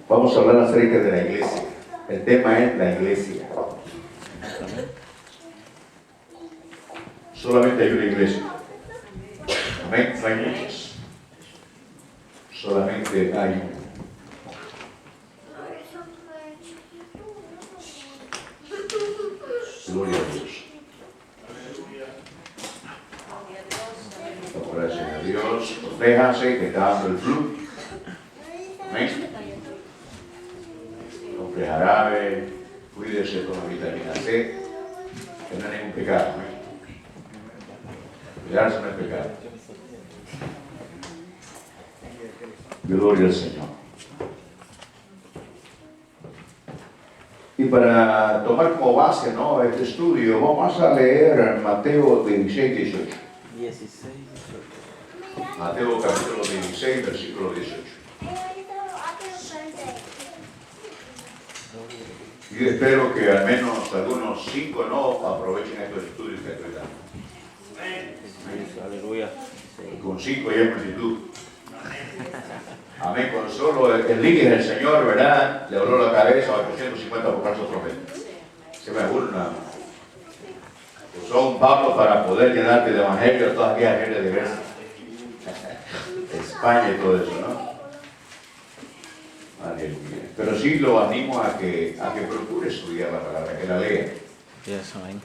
Vamos a hablar acerca de la iglesia. El tema es la iglesia. Solamente hay una iglesia. Amén. No hay muchas. Solamente hay una. Gloria a Dios. Gracias a Dios. Protéjase que está dando el flu. Amén. Compre jarabe. Cuídese con la vitamina C. Que no hay ningún pecado. Amén. Cuidarse no es pecado. Gloria al Señor. Y para tomar como base, ¿no?, este estudio, vamos a leer Mateo 16, 18. 16, 18. Mateo capítulo 16, versículo 18. Y espero que al menos algunos 5 no aprovechen estos estudios que estoy dando. Aleluya. Con 5 ya es multitud. Amén. Con solo el líder del Señor, ¿verdad?, le voló la cabeza a 850 por falsos profetas. Se me burla. Usó un Pablo para poder llenarte de evangelio a todas aquellas gentes de Grecia, España y todo eso, ¿no? Aleluya. Pero sí lo animo a que procure estudiar la palabra, que la lea. Yes, amén.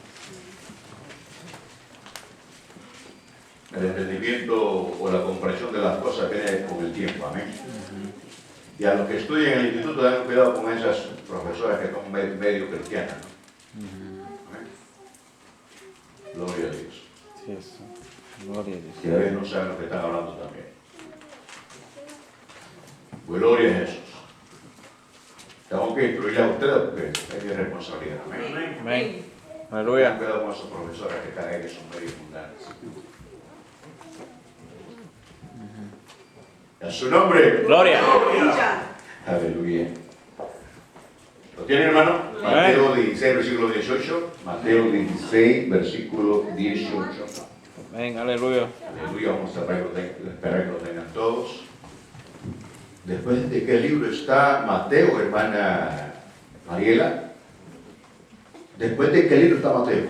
El entendimiento o la comprensión de las cosas viene con el tiempo, amén. Y a los que estudian en el instituto, tengan cuidado con esas profesoras que son medio cristianas, ¿no? Amén. Gloria a Dios. Sí, eso. Gloria a Dios. Que a veces no saben lo que están hablando también. Gloria a Jesús. Tengo que instruirle a ustedes porque es mi responsabilidad, amén. Amén. Tengan Aleluya. cuidado con esas profesoras que están ahí, que son medio mundanas. En su nombre. Gloria. Aleluya. ¿Lo tienen, hermano? Mateo 16, versículo 18. Mateo 16, versículo 18. Amén. Aleluya. Aleluya. Vamos a esperar que lo tengan todos. Después de qué libro está Mateo, hermana Mariela. Después de qué libro está Mateo. Es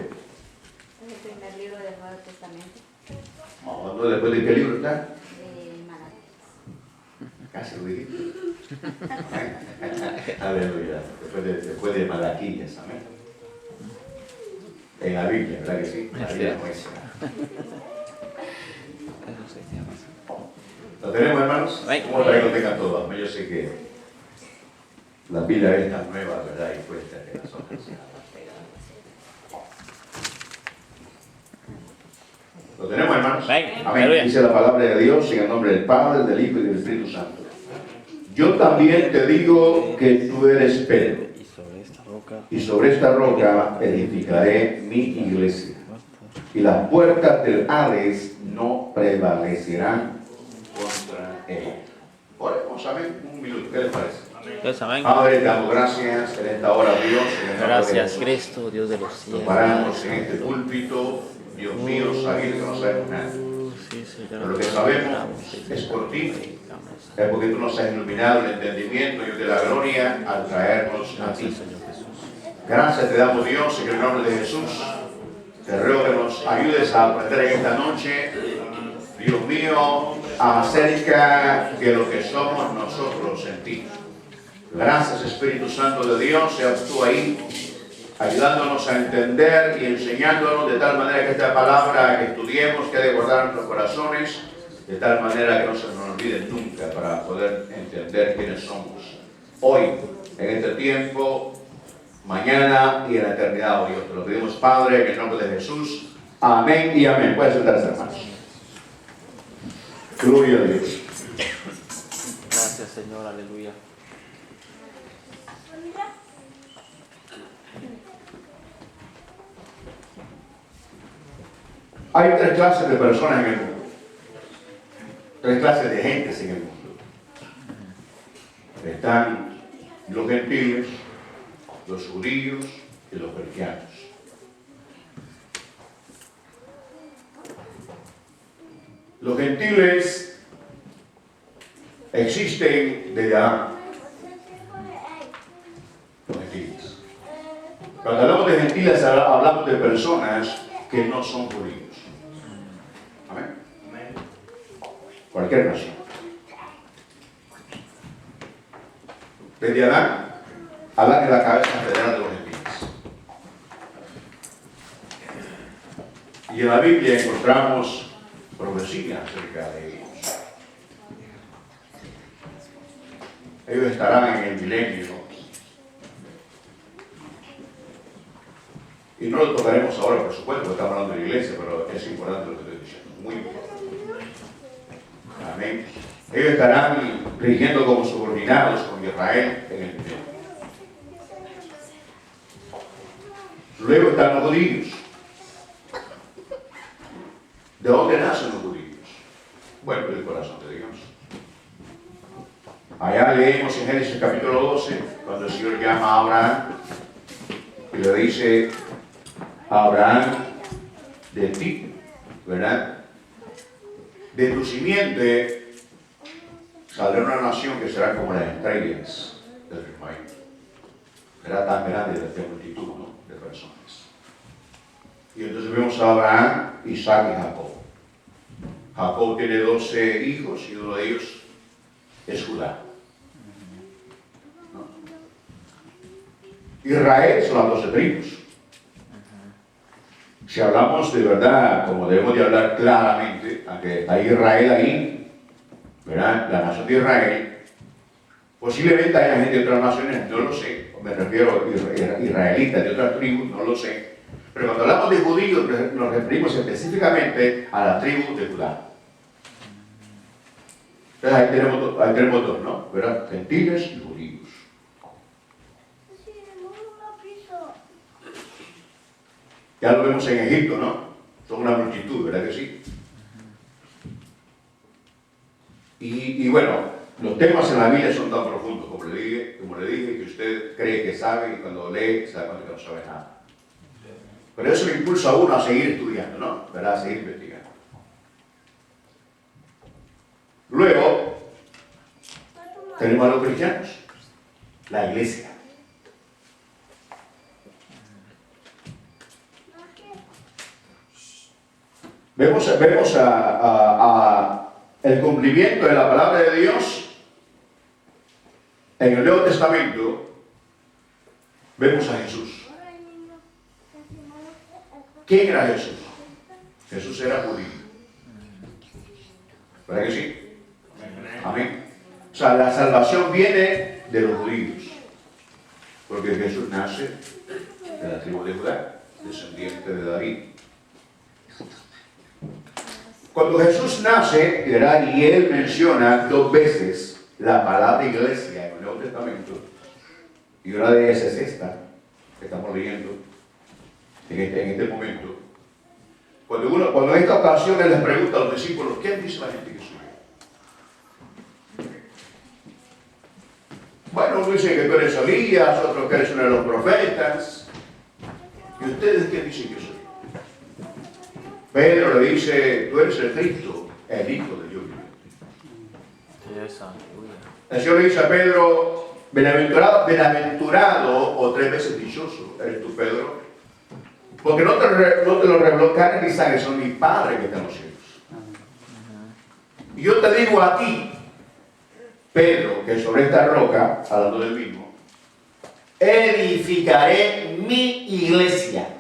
el primer libro del Nuevo Testamento. No, después de qué libro está. De Malaquías. Casi lo dijiste. Aleluya. Después de Malaquías, amén. En la Biblia, ¿verdad que sí? La Biblia nuestra. ¿Lo tenemos, hermanos? ¿Cómo para que lo tengan todos? Yo sé que la pila es tan nueva, ¿verdad? Y cuesta que las otras. ¿Lo tenemos, hermanos? Amén. Dice la palabra de Dios en el nombre del Padre, del Hijo y del Espíritu Santo. Yo también te digo que tú eres Pedro, y sobre esta roca edificaré mi iglesia, y las puertas del Hades no prevalecerán contra ella. Oremos, amén. Un minuto, ¿qué les parece? Yes, amén. Padre, te damos gracias en esta hora, Dios. Gracias, Cristo, Dios de los cielos. Nos paramos en este púlpito, Dios mío, sabiendo que no sabemos nada. Sí, Señor. Pero lo que sabemos es por ti. Es porque tú nos has iluminado el entendimiento y de la gloria al traernos a ti. Gracias te damos, Dios, en el nombre de Jesús. Te ruego que nos ayudes a aprender en esta noche, Dios mío, acerca de lo que somos nosotros en ti. Gracias, Espíritu Santo de Dios, seas tú ahí, ayudándonos a entender y enseñándonos de tal manera que esta palabra que estudiemos quede guardada en nuestros corazones, de tal manera que no se nos olvide nunca para poder entender quiénes somos. Hoy, en este tiempo, mañana y en la eternidad, oh Dios. Te lo pedimos, Padre, en el nombre de Jesús. Amén y amén. Pueden sentarse, hermanos. Gloria a Dios. Gracias, Señor. Aleluya. Hay 3 clases de personas en el mundo. 3 clases de gentes en el mundo. Están los gentiles, los judíos y los cristianos. Los gentiles existen desde Adán. Cuando hablamos de gentiles, hablamos de personas que no son judíos. Amén. Cualquier nación. Desde Adán es la cabeza federal de los gentiles. Y en la Biblia encontramos profecías acerca de ellos. Ellos estarán en el milenio. Y no lo tocaremos ahora, por supuesto, porque estamos hablando de la iglesia, pero es importante lo que estoy diciendo. Muy importante. Amén. Ellos estarán rigiendo como subordinados con Israel en el milenio. Luego están los judíos. ¿De dónde nacen los judíos? Bueno, del corazón de Dios. Allá leemos en Génesis capítulo 12, cuando el Señor llama a Abraham y le dice: Abraham, de ti, ¿verdad? De tu simiente saldrá una nación que será como las estrellas del firmamento. Será tan grande de multitud, ¿no?, de personas. Y entonces vemos a Abraham, Isaac y Jacob. Jacob tiene 12 hijos y uno de ellos es Judá. ¿No? Israel son las 12 tribus. Si hablamos de verdad, como debemos de hablar claramente, aunque está Israel ahí, ¿verdad?, la nación de Israel, posiblemente haya gente de otras naciones, no lo sé, me refiero a israelitas de otras tribus, no lo sé. Pero cuando hablamos de judíos nos referimos específicamente a la tribu de Judá. Entonces ahí tenemos dos, ¿no? ¿Verdad? Gentiles y judíos. Ya lo vemos en Egipto, ¿no? Son una multitud, ¿verdad que sí? Y bueno, los temas en la Biblia son tan profundos, como le dije, que usted cree que sabe y cuando lee se da cuenta que no sabe nada. Pero eso le impulsa a uno a seguir estudiando, ¿no? ¿Verdad? A seguir investigando. Luego, tenemos a los cristianos, la iglesia. Vemos el cumplimiento de la palabra de Dios en el Nuevo Testamento. Vemos a Jesús. ¿Quién era Jesús? Jesús era judío. ¿Verdad que sí? Amén. O sea, la salvación viene de los judíos. Porque Jesús nace de la tribu de Judá, descendiente de David. Cuando Jesús nace, ¿verdad?, y él menciona 2 veces la palabra iglesia en el Nuevo Testamento, y una de ellas es esta que estamos leyendo en este momento. Cuando en esta ocasión él les pregunta a los discípulos: ¿quién dice la gente que soy yo? Bueno, uno dice que tú eres Elías, otro que eres uno de los profetas. ¿Y ustedes quién dicen que soy? Pedro le dice: tú eres el Cristo, el Hijo de Dios. El Señor le dice a Pedro: bienaventurado o 3 veces dichoso eres tú, Pedro, porque no te lo reveló carne ni sangre, son mi Padre que está en los cielos. Y yo te digo a ti, Pedro, que sobre esta roca, hablando del mismo, edificaré mi iglesia.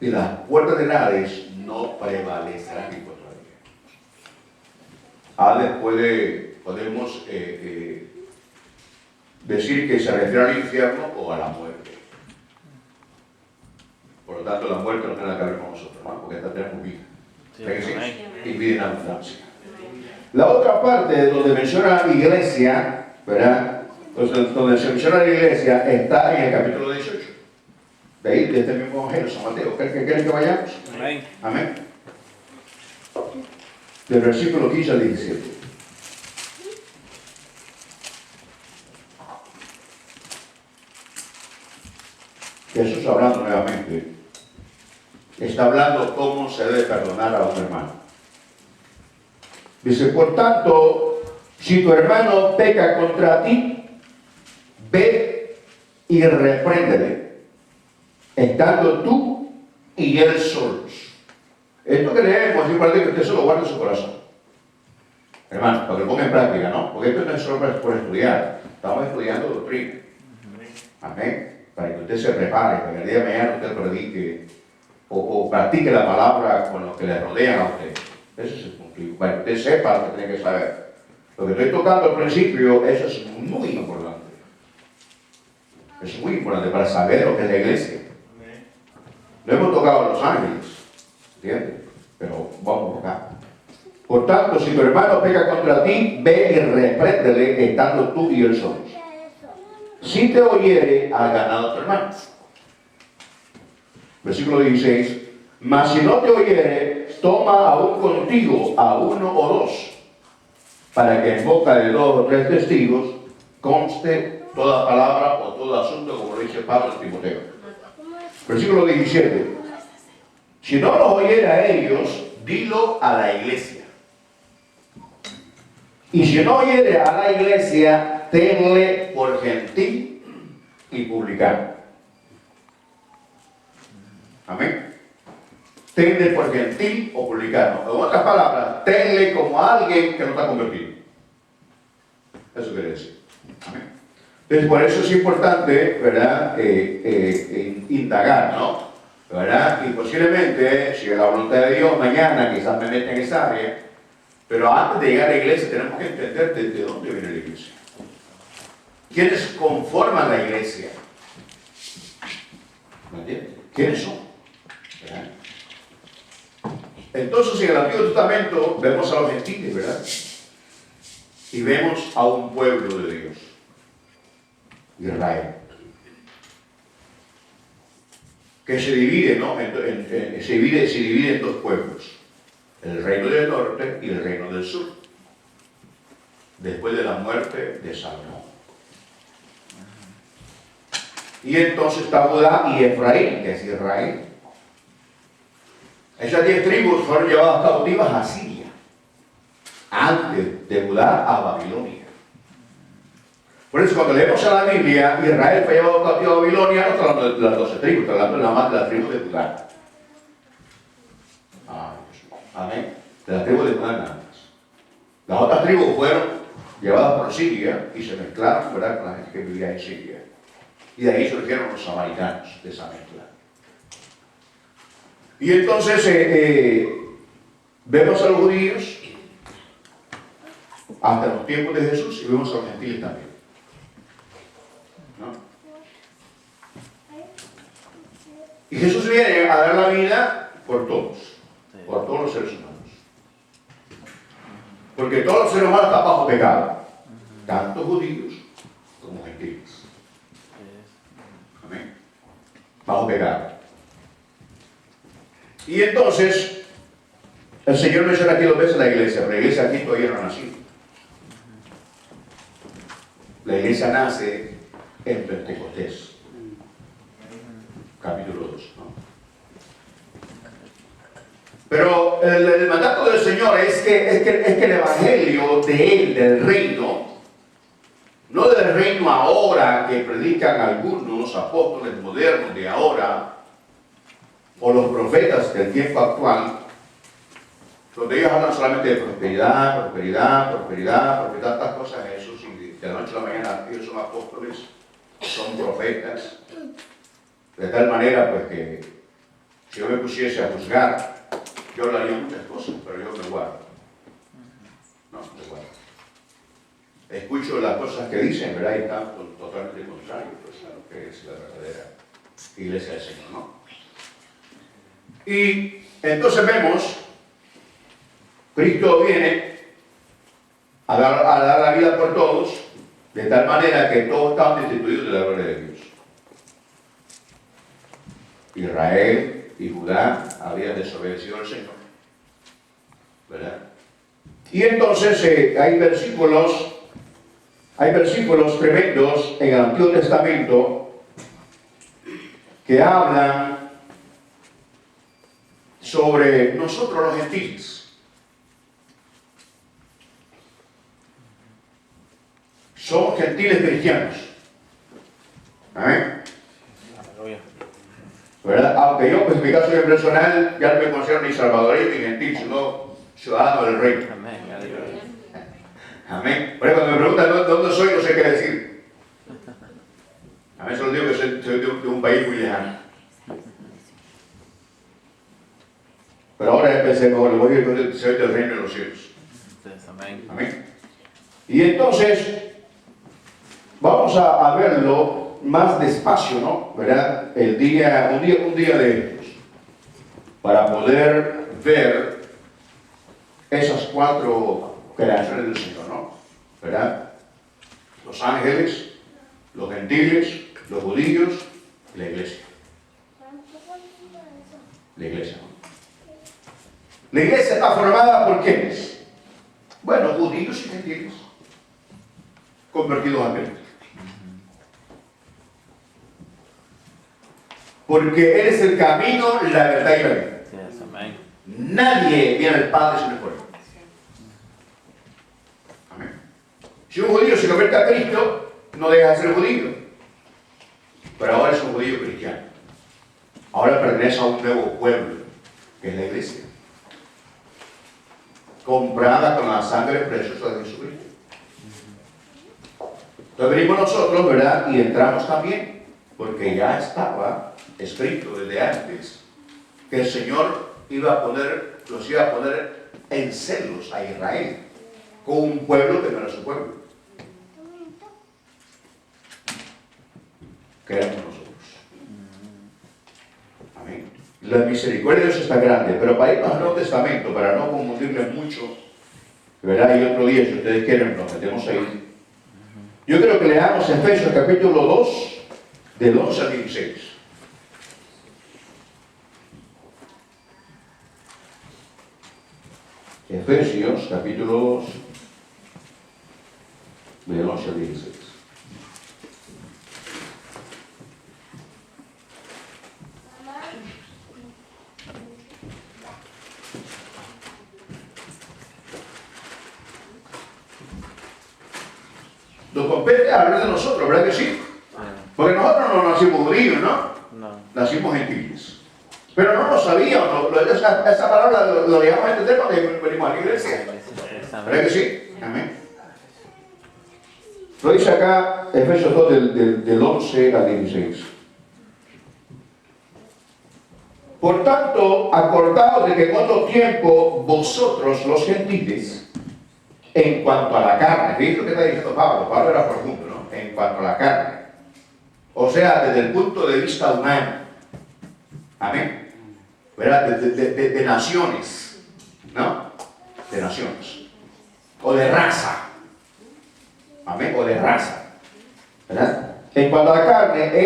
Y las puertas del Hades no prevalecerán en contra de ella. Hades podemos decir que se refiere al infierno o a la muerte. Por lo tanto, la muerte no tiene nada que ver con nosotros, ¿no? Porque esta tenemos vida. Sí, Y vida en abundancia. La otra parte donde menciona la iglesia, ¿verdad? Entonces, donde se menciona la iglesia está en el capítulo 18. De ahí, de este mismo Evangelio, San Mateo. ¿Quieren que vayamos? Amén. Amén. Del versículo 15 al 17. Jesús hablando nuevamente, está hablando cómo se debe perdonar a un hermano. Dice: por tanto, si tu hermano peca contra ti, ve y repréndele, estando tú y él solos. Esto que leemos es importante que usted se lo guarde en su corazón, hermano, para que lo ponga en práctica, ¿no? Porque esto no es solo por estudiar, estamos estudiando doctrina. Amén. Para que usted se prepare, para que el día de mañana usted predique o practique la palabra con los que le rodean a usted. Ese es el punto. Y para que usted sepa lo que tiene que saber. Lo que estoy tocando al principio, eso es muy importante. Es muy importante para saber lo que es la iglesia. Lo hemos tocado a los ángeles, ¿entiendes? Pero vamos acá. Por tanto, si tu hermano peca contra ti, ve y repréndele, estando tú y él solos. Si te oyere, has ganado a tu hermano. Versículo 16. Mas si no te oyere, toma aún contigo a uno o dos, para que en boca de 2 o 3 testigos conste toda palabra o todo asunto, como lo dice Pablo en Timoteo. Versículo 17. Si no los oyere a ellos, dilo a la iglesia. Y si no oyere a la iglesia, tenle por gentil y publicano. Amén. Tenle por gentil o publicano. En otras palabras, tenle como alguien que no está convertido. Eso quiere decir. Amén. Entonces, por eso es importante, ¿verdad? Indagar, ¿no? ¿Verdad? Y posiblemente, si es la voluntad de Dios, mañana quizás me meta en esa área, pero antes de llegar a la iglesia tenemos que entender desde dónde viene la iglesia. ¿Quiénes conforman la iglesia? ¿Me entiendes? ¿Quiénes son? ¿Verdad? Entonces, en el Antiguo Testamento vemos a los gentiles, ¿verdad? Y vemos a un pueblo de Dios, Israel, que se divide, ¿no? Se divide en 2 pueblos, el reino del norte y el reino del sur, después de la muerte de Salomón. Y entonces está Judá y Efraín, que es Israel. Esas 10 tribus fueron llevadas cautivas a Siria, antes de Judá a Babilonia. Por eso cuando leemos a la Biblia, Israel fue llevado cautivo a Babilonia, no está hablando de las 12 tribus, está hablando nada más de la tribu de Judá. Amén. De la tribu de Judá nada más. Las otras tribus fueron llevadas por Siria y se mezclaron, ¿verdad?, con la gente que vivía en Siria. Y de ahí surgieron los samaritanos, de esa mezcla. Y entonces vemos a los judíos hasta los tiempos de Jesús y vemos a los gentiles también, ¿no? Y Jesús viene a dar la vida por todos los seres humanos. Porque todos los seres humanos están bajo pecado, tanto judíos como gentiles. Amén. Bajo pecado. Y entonces, el Señor menciona aquí 2 veces la iglesia, pero la iglesia aquí todavía no ha nacido. La iglesia nace en Pentecostés, capítulo 2, ¿no? Pero el mandato del Señor es que el evangelio de Él, del reino, no del reino ahora que predican algunos apóstoles modernos de ahora, o los profetas del tiempo actual, donde ellos hablan solamente de prosperidad, tantas cosas, eso sí, de la noche a la mañana ellos son apóstoles, son profetas, de tal manera pues que si yo me pusiese a juzgar, yo hablaría muchas cosas, pero yo me guardo. No, me guardo. Escucho las cosas que dicen, ¿verdad? Y están totalmente contrarios pues, a lo que es la verdadera iglesia del Señor, ¿no? Y entonces vemos, Cristo viene a dar la vida por todos, de tal manera que todos están destituidos de la gloria de Dios. Israel y Judá habían desobedecido al Señor, ¿verdad? Y entonces hay versículos tremendos en el Antiguo Testamento que hablan sobre nosotros los gentiles. Somos gentiles cristianos. Amén. Aleluya. ¿Verdad? Aunque yo, pues en mi caso personal, ya no me considero ni salvadoreño ni gentil, sino ciudadano del reino. Amén. Aleluya. Amén. Por eso cuando me preguntan dónde soy, no sé qué decir. A mí solo digo que soy de un país muy lejano. Pero ahora ya pensé, mejor, le voy a decir que soy del reino de los cielos. Amén. Amén. Y entonces, vamos a verlo más despacio, ¿no? ¿Verdad? Un día de estos, para poder ver esas 4 creaciones del Señor, ¿no? ¿Verdad? Los ángeles, los gentiles, los judíos y la iglesia. La iglesia, ¿no? La iglesia está formada por ¿quiénes? Bueno, judíos y gentiles, convertidos a Cristo. Porque Él es el camino, la verdad y la vida. Yes, amén. Nadie viene al Padre sin el Padre. Amén. Si un judío se convierte a Cristo, no deja de ser judío. Pero ahora es un judío cristiano. Ahora pertenece a un nuevo pueblo, que es la iglesia. Comprada con la sangre preciosa de Jesucristo. Entonces venimos nosotros, ¿verdad? Y entramos también, porque ya estaba escrito desde antes que el Señor los iba a poner en celos a Israel, con un pueblo que no era su pueblo, que éramos nosotros. Amén. La misericordia de Dios está grande, pero para irnos al Nuevo Testamento, para no confundirles mucho, ¿verdad? Y otro día, si ustedes quieren, nos metemos ahí. Yo creo que leamos Efesios capítulo 2, del 11 al 16. Efesios capítulo 2, del 11 al 16. Nos compete hablar de nosotros, ¿verdad que sí? Porque nosotros no nacimos judíos, ¿no? No. Nacimos gentiles. Pero no lo sabíamos, esa palabra lo llegamos a entender cuando venimos a la iglesia. ¿Verdad que sí? Amén. Lo dice acá Efesios 2 del 11 al 16. Por tanto, acordaos de que en otro tiempo vosotros los gentiles, en cuanto a la carne, ¿viste lo que está diciendo Pablo? Pablo era profundo, ¿no? En cuanto a la carne. O sea, desde el punto de vista humano. Amén. ¿Verdad? De naciones, ¿no? De naciones. O de raza. Amén. O de raza. ¿Verdad? En cuanto a la carne,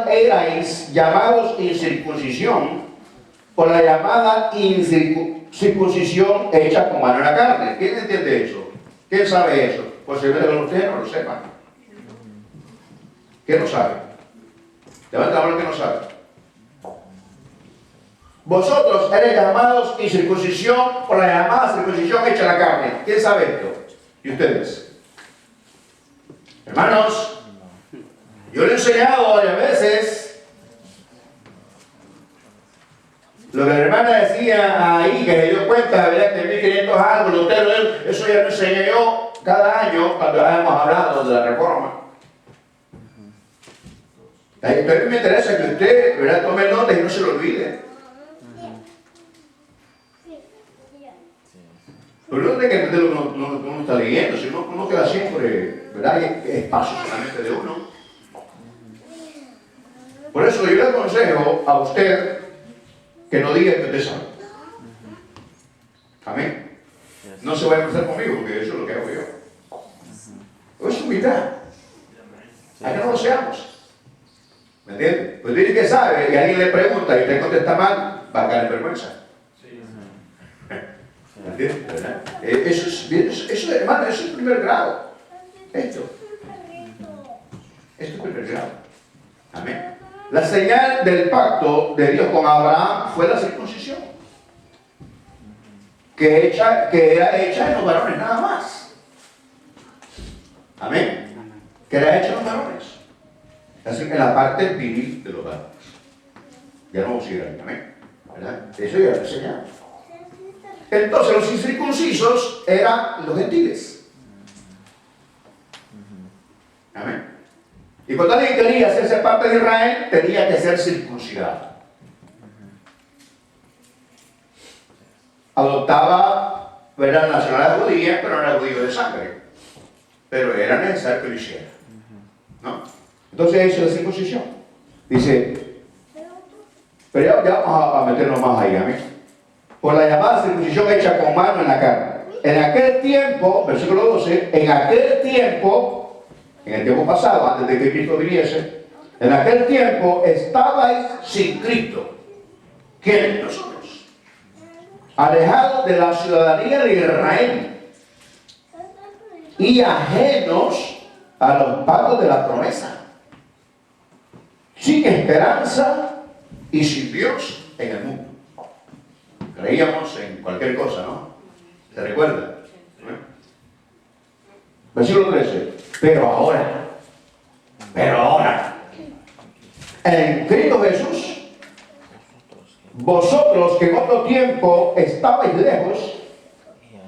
erais llamados incircuncisión por la llamada circuncisión hecha con mano en la carne. ¿Quién entiende eso? ¿Quién sabe eso? Posiblemente que ustedes no lo sepan. ¿Quién no sabe? Levanta la mano que no sabe. Vosotros eres llamados incircuncisión por la llamada circuncisión hecha en la carne. ¿Quién sabe esto? ¿Y ustedes? Hermanos, yo le he enseñado varias veces lo que la hermana decía ahí, que se dio cuenta, ¿verdad? Que 1500 árboles, usted, eso ya lo enseñé yo cada año cuando habíamos hablado de la reforma. A mí me interesa que usted, ¿verdad? Tome nota y no se lo olvide. Pero no tiene que entender lo que uno está leyendo, sino uno queda siempre, ¿verdad? Hay espacio solamente de uno. Por eso yo le aconsejo a usted que no diga que usted sabe. Amén. No se vaya a empezar conmigo, porque eso es lo que hago yo. Es humildad. A que no lo seamos. ¿Me entiendes? Pues dice que sabe y alguien le pregunta y usted contesta mal, va a caer en vergüenza. ¿Me entiendes? ¿Verdad? Eso, hermano, eso es primer grado. Esto es primer grado. Amén. La señal del pacto de Dios con Abraham fue la circuncisión. Que era hecha en los varones, nada más. Amén. Que era hecha en los varones. Así que en la parte viril de los varones. Ya no vamos a ir ahí, amén. ¿Verdad? Eso ya lo enseñamos. Entonces los incircuncisos eran los gentiles. Amén. Y cuando alguien quería hacerse parte de Israel, tenía que ser circuncidado. Adoptaba, ¿verdad?, la nacionalidad judía, pero no era judío de sangre. Pero era necesario que lo hiciera. ¿No? Entonces hizo la circuncisión. Dice, pero ya vamos a meternos más ahí, amén. Por la llamada circuncisión hecha con mano en la carne. En aquel tiempo, versículo 12, en aquel tiempo, en el tiempo pasado, antes de que Cristo viniese, en aquel tiempo estabais sin Cristo. ¿Quiénes? Nosotros. Alejados de la ciudadanía de Israel y ajenos a los pactos de la promesa, sin esperanza y sin Dios en el mundo. Creíamos en cualquier cosa, ¿no? ¿Se recuerda? Versículo 13. Pero ahora, en Cristo Jesús, vosotros que en otro tiempo estabais lejos,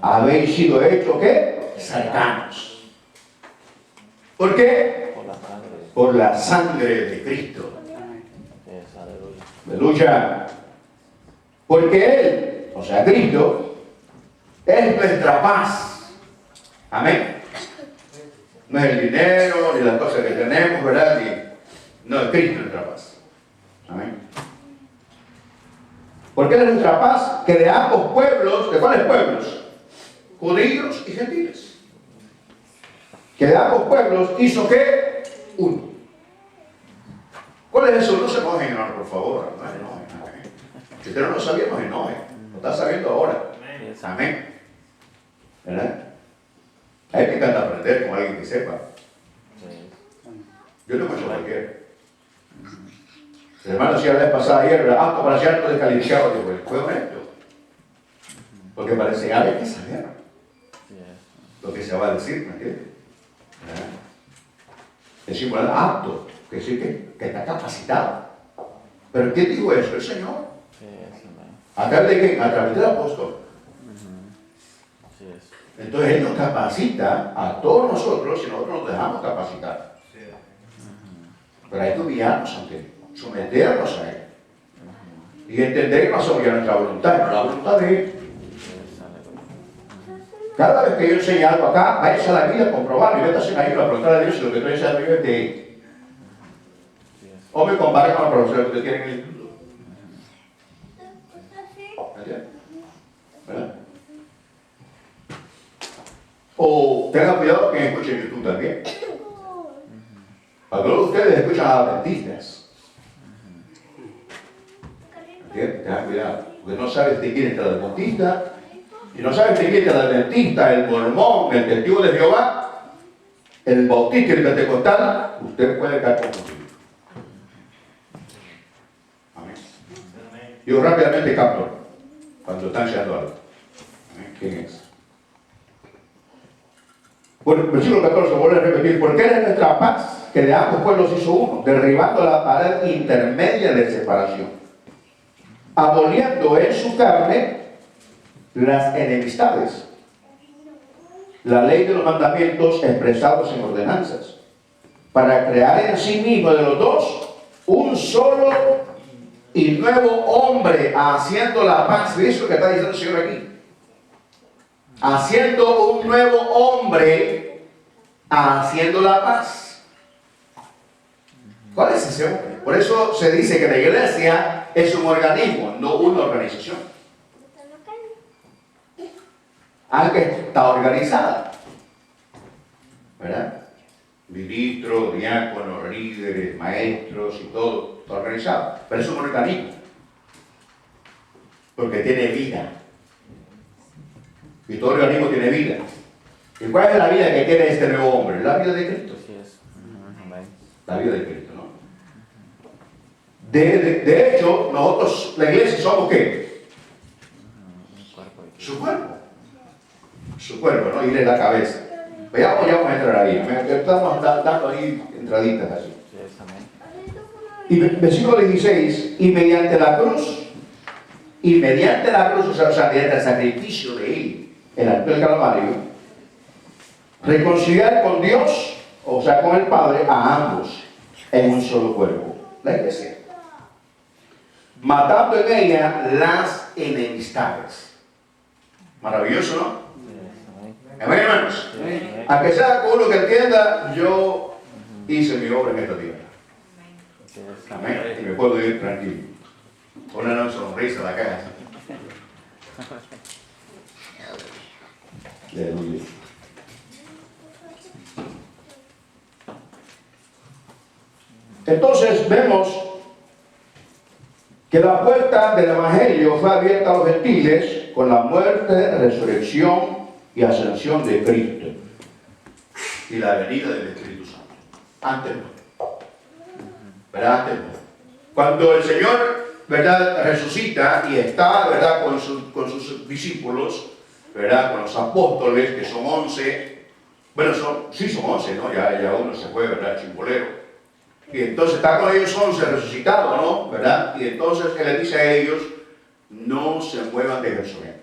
habéis sido hechos, ¿qué? Cercanos. ¿Por qué? Por la sangre. Por la sangre de Cristo. Aleluya. Aleluya. Porque Él, o sea, Cristo, es nuestra paz. Amén. No es el dinero, ni las cosas que tenemos, ¿verdad? No, es Cristo nuestra paz. Amén. Porque Él es nuestra paz, que de ambos pueblos, ¿de cuáles pueblos? Judíos y gentiles. Que de ambos pueblos hizo ¿qué? Uno. ¿Cuál es eso? No se enojen, hermano, por favor. No se enojen. Amén. Si usted no lo sabía, no se enoje. Lo está sabiendo ahora. Amén. ¿Verdad? A mí me encanta aprender con alguien que sepa. Yo no me hecho cualquiera. El hermano decía la vez pasada ayer, ¿verdad? Apto para ser alto descalificado. Digo, pues, fue honesto. Porque parece que hay que saber lo que se va a decir, ¿me entiendes? Decimos, apto, que decir que está capacitado. ¿Pero quién dijo eso? El Señor. ¿A través de quién? A través del apóstol. Entonces Él nos capacita a todos nosotros y nosotros nos dejamos capacitar. Pero hay que humillarnos ante Él, someternos a Él. Y entender que no somos ya nuestra voluntad, no la voluntad de Él. Cada vez que yo enseñe algo acá, váyase a la vida a comprobarlo y métase en ahí a preguntar a Dios si lo que estoy enseñando es de Él. O me compare con los profesores que usted tiene en el instituto. ¿Entiendes? ¿Verdad? O tengan cuidado que escuchen YouTube también. Algunos de ustedes escuchan a adventistas. ¿Entiendes? Tengan cuidado. Porque no sabes de quién es el adventista. Y no sabes de quién es el adventista, el mormón, el testigo de Jehová, el bautista y el pentecostal. Usted puede caer confundido. Amén. Yo rápidamente capto cuando están enseñando algo. ¿Quién es? Bueno, versículo 14, vuelve a repetir, porque Él es nuestra paz, que de ambos pueblos hizo uno, derribando la pared intermedia de separación, aboliendo en su carne las enemistades, la ley de los mandamientos expresados en ordenanzas, para crear en sí mismo de los dos un solo y nuevo hombre, haciendo la paz. ¿Ves lo que está diciendo el Señor aquí? Haciendo un nuevo hombre, haciendo la paz. ¿Cuál es ese hombre? Por eso se dice que la iglesia es un organismo, no una organización. Algo que está organizada, ¿verdad? Ministros, diáconos, líderes, maestros y todo, está organizado. Pero es un organismo, porque tiene vida. Y todo organismo tiene vida. ¿Y cuál es la vida que tiene este nuevo hombre? La vida de Cristo. La vida de Cristo, ¿no? De hecho, nosotros, la iglesia, somos ¿qué? Su cuerpo. Su cuerpo, ¿no? Y de la cabeza. Pero ya vamos a entrar ahí. Estamos dando ahí entraditas así. Y versículo 16, y mediante la cruz, o sea, mediante el sacrificio de él, el altar del Calvario, reconciliar con Dios, o sea, con el Padre, a ambos en un solo cuerpo, la iglesia, matando en ella las enemistades. Maravilloso, ¿no? Amén, hermanos. A que sea con uno que entienda, yo hice mi obra en esta tierra. Amén. Y me puedo ir tranquilo. Con una sonrisa en la cara. Aleluya. Entonces vemos que la puerta del Evangelio fue abierta a los gentiles con la muerte, resurrección y ascensión de Cristo y la venida del Espíritu Santo. Antes no. ¿Verdad? Antes no. Cuando el Señor, ¿verdad?, resucita y está, ¿verdad?, con sus discípulos, ¿verdad?, con los apóstoles, que son 11. Bueno, son 11, ¿no? Ya uno se fue, ¿verdad?, chimbolero. Y entonces está con ellos 11 resucitados, ¿no? ¿Verdad? Y entonces Él les dice a ellos, no se muevan de Jerusalén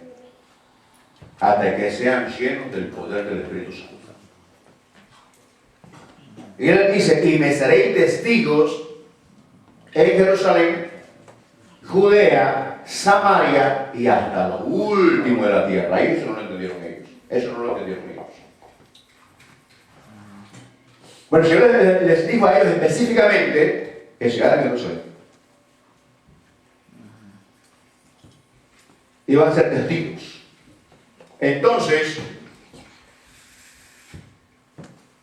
hasta que sean llenos del poder del Espíritu Santo. Y Él les dice, y me seréis testigos en Jerusalén, Judea, Samaria y hasta lo último de la tierra. Eso no lo entendieron ellos. Eso no lo entendieron ellos. Bueno, el Señor les dijo a ellos específicamente que llegaran a Jerusalén. Iban a ser testigos. Entonces,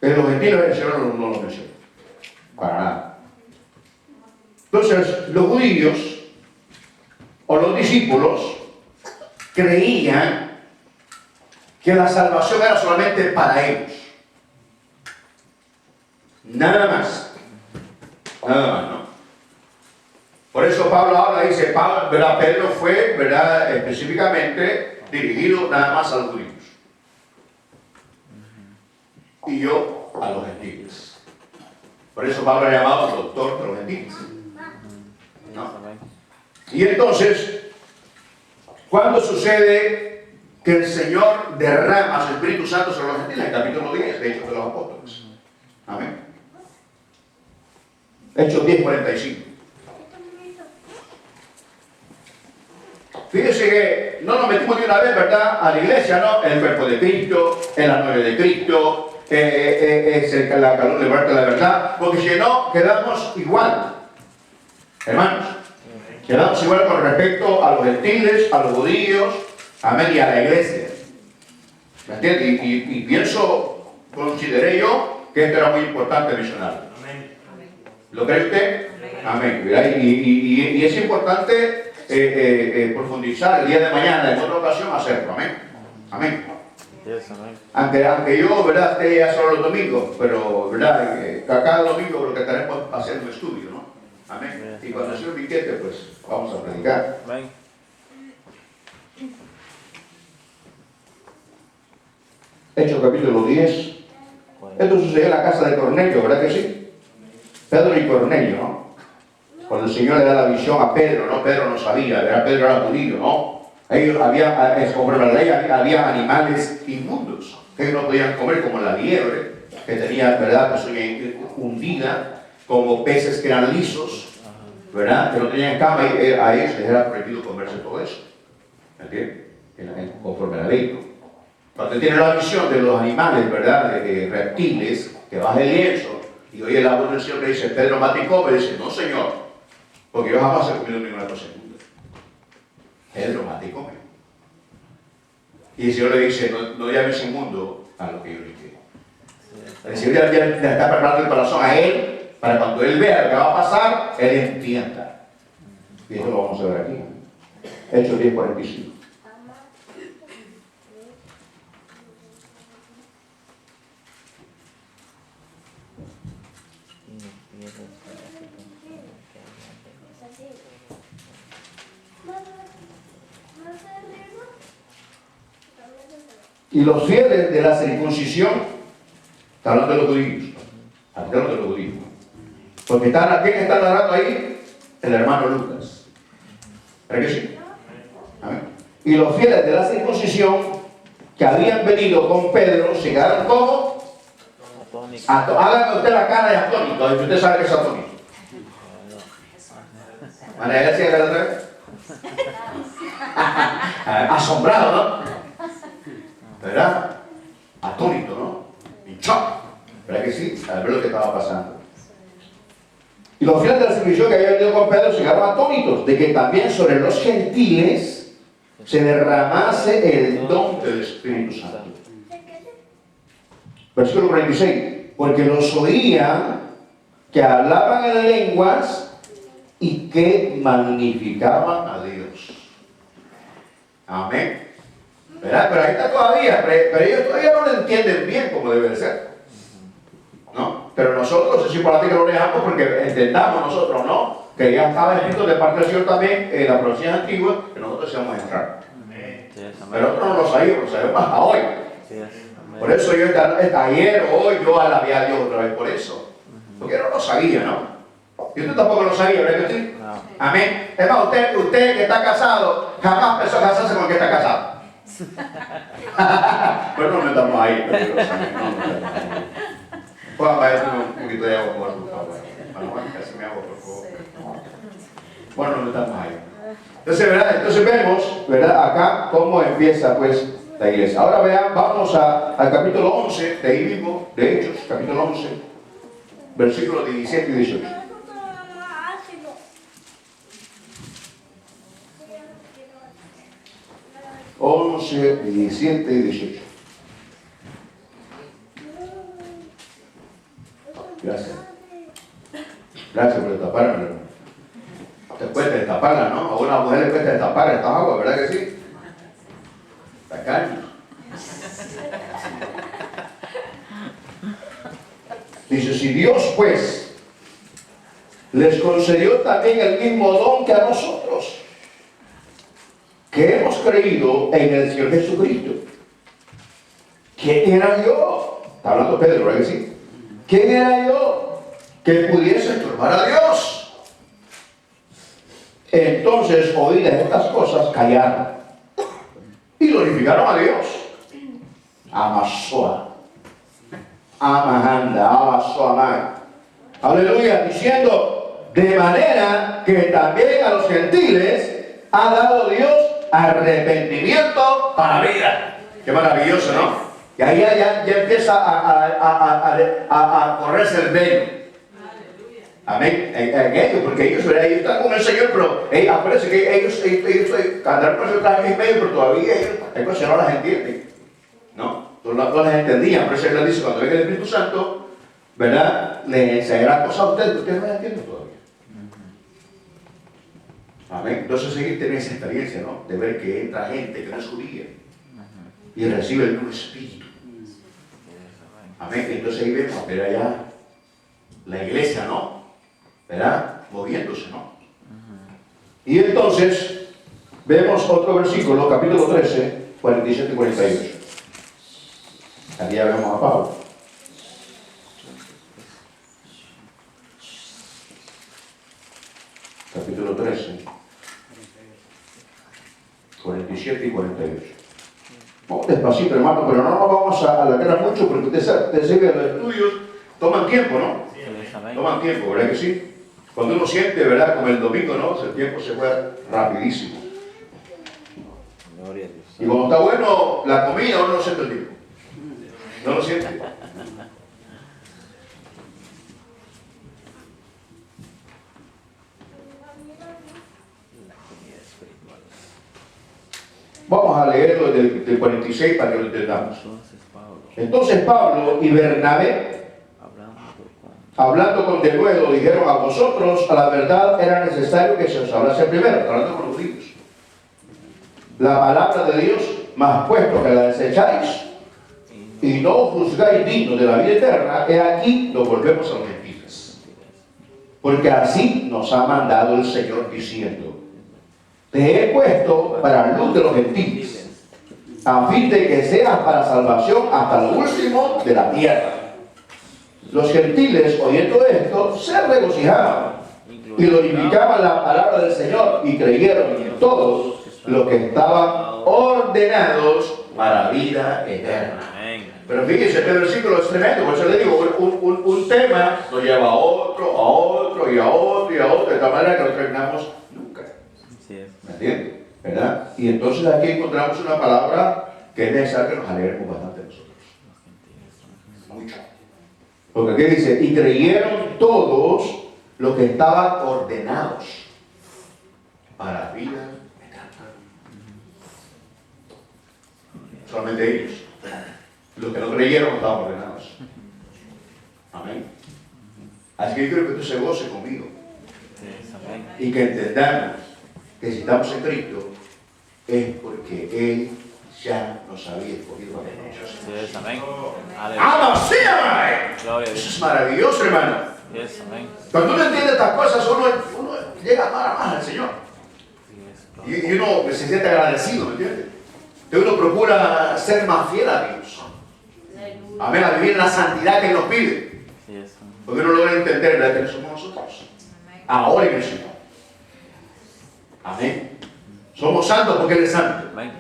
en los gentiles el Señor no lo mencionó. Para nada. Entonces, los judíos o los discípulos creían que la salvación era solamente para ellos. Nada más, ¿no? Por eso Pablo habla, dice, ¿verdad? Pedro fue, ¿verdad?, específicamente dirigido nada más a los judíos. Y yo a los gentiles. Por eso Pablo ha llamado al doctor de los gentiles. ¿No? Y entonces, ¿cuándo sucede que el Señor derrama su Espíritu Santo sobre los gentiles? En el capítulo 10 de Hechos de los Apóstoles. Amén. Hechos 10:45. Fíjense que no nos metimos de una vez, ¿verdad?, a la iglesia, ¿no? En el cuerpo de Cristo, en la novia de Cristo, es la calor de la verdad, porque si no, quedamos igual. Hermanos, quedamos igual con respecto a los gentiles, a los judíos, amén, y a la iglesia. ¿Me entiendes? Y pienso, consideré yo que esto era muy importante mencionar. ¿Lo cree usted? Amén. Y es importante profundizar el día de mañana, en otra ocasión, hacerlo. Amén. Amén. Aunque yo, ¿verdad?, esté ya solo los domingos, pero, ¿verdad?, cada domingo lo que estaremos haciendo un estudio, ¿no? Amén. Y cuando el Señor Viquete, pues vamos a predicar. Amén. Hechos capítulo 10. Esto sucedió en la casa de Cornelio, ¿verdad que sí? Pedro y Cornelio, ¿no? Cuando el Señor le da la visión a Pedro, ¿no? Pedro no sabía, ¿verdad? Pedro era judío, ¿no? Ellos como la ley, había animales inmundos que ellos no podían comer, como la liebre, que tenía, ¿verdad?, pues hundida, como peces que eran lisos, ¿verdad?, que no tenían cama, y a ellos les era prohibido comerse todo eso. ¿Entiendes? Conforme a la ley, ¿no? Cuando tiene la visión de los animales, ¿verdad?, de reptiles, que baja el lienzo, y oye la voz del Señor que dice, Pedro, mate y come, dice, no, Señor, porque yo jamás he comido ninguna cosa inmunda. Pedro, mate y come. Y el Señor le dice, no llames inmundo a lo que yo le quiero. El Señor ya está preparando el corazón a él, para cuando él vea lo que va a pasar, él entienda. Y eso lo vamos a ver aquí. Hechos 10:45. Y los fieles de la circuncisión, está hablando de los judíos, Porque ¿quién está narrando ahí? El hermano Lucas. ¿Verdad que sí? Amén. Y los fieles de la circuncisión que habían venido con Pedro se quedaron como hágame usted la cara de atónito, y usted sabe que es atónito. ¿Van a decir que otra vez? Asombrado, ¿no? ¿Verdad? Atónito, ¿no? En shock. ¿Verdad que sí? Al ver lo que estaba pasando. Y los fieles de la circuncisión que habían venido con Pedro se quedaron atónitos de que también sobre los gentiles se derramase el don del Espíritu Santo. Versículo 46. Porque los oían que hablaban en lenguas y que magnificaban a Dios. Amén. ¿Verdad? Pero ahí está todavía. Pero ellos todavía no lo entienden bien como debe ser. ¿No? Pero nosotros es importante que lo leamos porque entendamos nosotros, ¿no? Que ya estaba escrito de parte del Señor también en la profecía antigua que nosotros íbamos a entrar. Pero nosotros no lo sabíamos, lo sabemos hasta hoy. Por eso yo ayer o hoy yo alabé a Dios otra vez por eso. Porque yo no lo sabía, ¿no? Y usted tampoco lo sabía, ¿verdad que sí? No. Amén. Es más, usted que está casado, jamás pensó casarse con el que está casado. Pero no nos metamos ahí, pero no, Juan, vaya un poquito de agua, por favor. Juan, casi me agua, por favor. Bueno, no metamos ahí. Entonces, ¿verdad? Entonces vemos, ¿verdad? Acá cómo empieza, pues, la iglesia. Ahora vean, vamos al capítulo 11, de ahí mismo, de Hechos, capítulo 11, versículos 17 y 18. 11, 17 y 18. Gracias. Gracias por destaparme, hermano. Te cuesta destaparla, ¿no? A una mujer le cuesta destapar esta agua, ¿verdad que sí? Tacaño. Dice, si Dios pues les concedió también el mismo don que a nosotros, que hemos creído en el Señor Jesucristo. ¿Quién era yo? Está hablando Pedro, ¿verdad que sí? ¿Quién era yo que pudiese turbar a Dios? Entonces, oídas estas cosas, callaron y glorificaron a Dios. Amasoa, Amahanda, Amasoa, aleluya, diciendo, de manera que también a los gentiles ha dado Dios arrepentimiento para vida. Qué maravilloso, ¿no? Y ahí ya empieza a correrse el velo. Amén. En ellos, porque ellos están con el Señor, pero parece que ellos andaron con esos trajes en medio, pero todavía hay cosas que no las entienden. ¿No? No las entendían. Por eso Él les dice, cuando venga el Espíritu Santo, ¿verdad? Les enseñará cosas a ustedes que ustedes no las entienden todavía. Amén. Entonces hay que tener esa experiencia, ¿no? De ver que entra gente que no es judía y recibe el mismo espíritu. Amén. Entonces ahí vemos, pero allá la iglesia, ¿no? ¿Verdad? Moviéndose, ¿no? Y entonces vemos otro versículo, capítulo 13, 47 y 48. Aquí ya vemos a Pablo. Capítulo 13, 47 y 48. Vamos despacito, hermano, pero no nos vamos a alargar mucho porque usted sabe que los estudios toman tiempo, ¿no? Toman tiempo, ¿verdad que sí? Cuando uno siente, ¿verdad? Como el domingo, ¿no? El tiempo se fue rapidísimo. Y cuando está bueno la comida, uno no siente el tiempo. No lo siente. Vamos a leerlo del 46 para que lo entendamos. Entonces Pablo y Bernabé, hablando con denuedo, dijeron a vosotros, a la verdad era necesario que se os hablase primero, hablando con los judíos. La palabra de Dios, más puesto que la desecháis y no juzgáis digno de la vida eterna, he aquí nos volvemos a los gentiles. Porque así nos ha mandado el Señor diciendo, te he puesto para luz de los gentiles, a fin de que seas para salvación hasta lo último de la tierra. Los gentiles, oyendo esto, se regocijaban y glorificaban la palabra del Señor y creyeron en todos los que estaban ordenados para vida eterna. Amén. Pero fíjense, este versículo es tremendo, por eso le digo, un tema nos lleva a otro, a otro, y a otro, y a otro, de tal manera que no terminamos nunca. Así es. ¿Me entiendes? ¿Verdad? Y entonces aquí encontramos una palabra que es necesario que nos alegremos bastante nosotros. Mucho. Porque aquí dice, y creyeron todos los que estaban ordenados para vida eterna. Solamente ellos. Los que no creyeron no estaban ordenados. Amén. Así que yo quiero que tú se goce conmigo. Amén. Y que entendamos que si estamos en Cristo es porque Él ya nos había escogido para nosotros. Así es. Amén. ¡Ama, sí, amén! Gloria a Eso Dios. es maravilloso, hermano. Yes, amén. Cuando uno entiende estas cosas, uno llega a amar más al Señor. Yes, Y uno se siente agradecido, ¿me entiendes? Entonces uno procura ser más fiel a Dios. Amén, a vivir en la santidad que Él nos pide. yes. Porque uno logra entender la que somos nosotros. Ahora en el Señor. Amén. Somos santos porque Él es santo. Amén.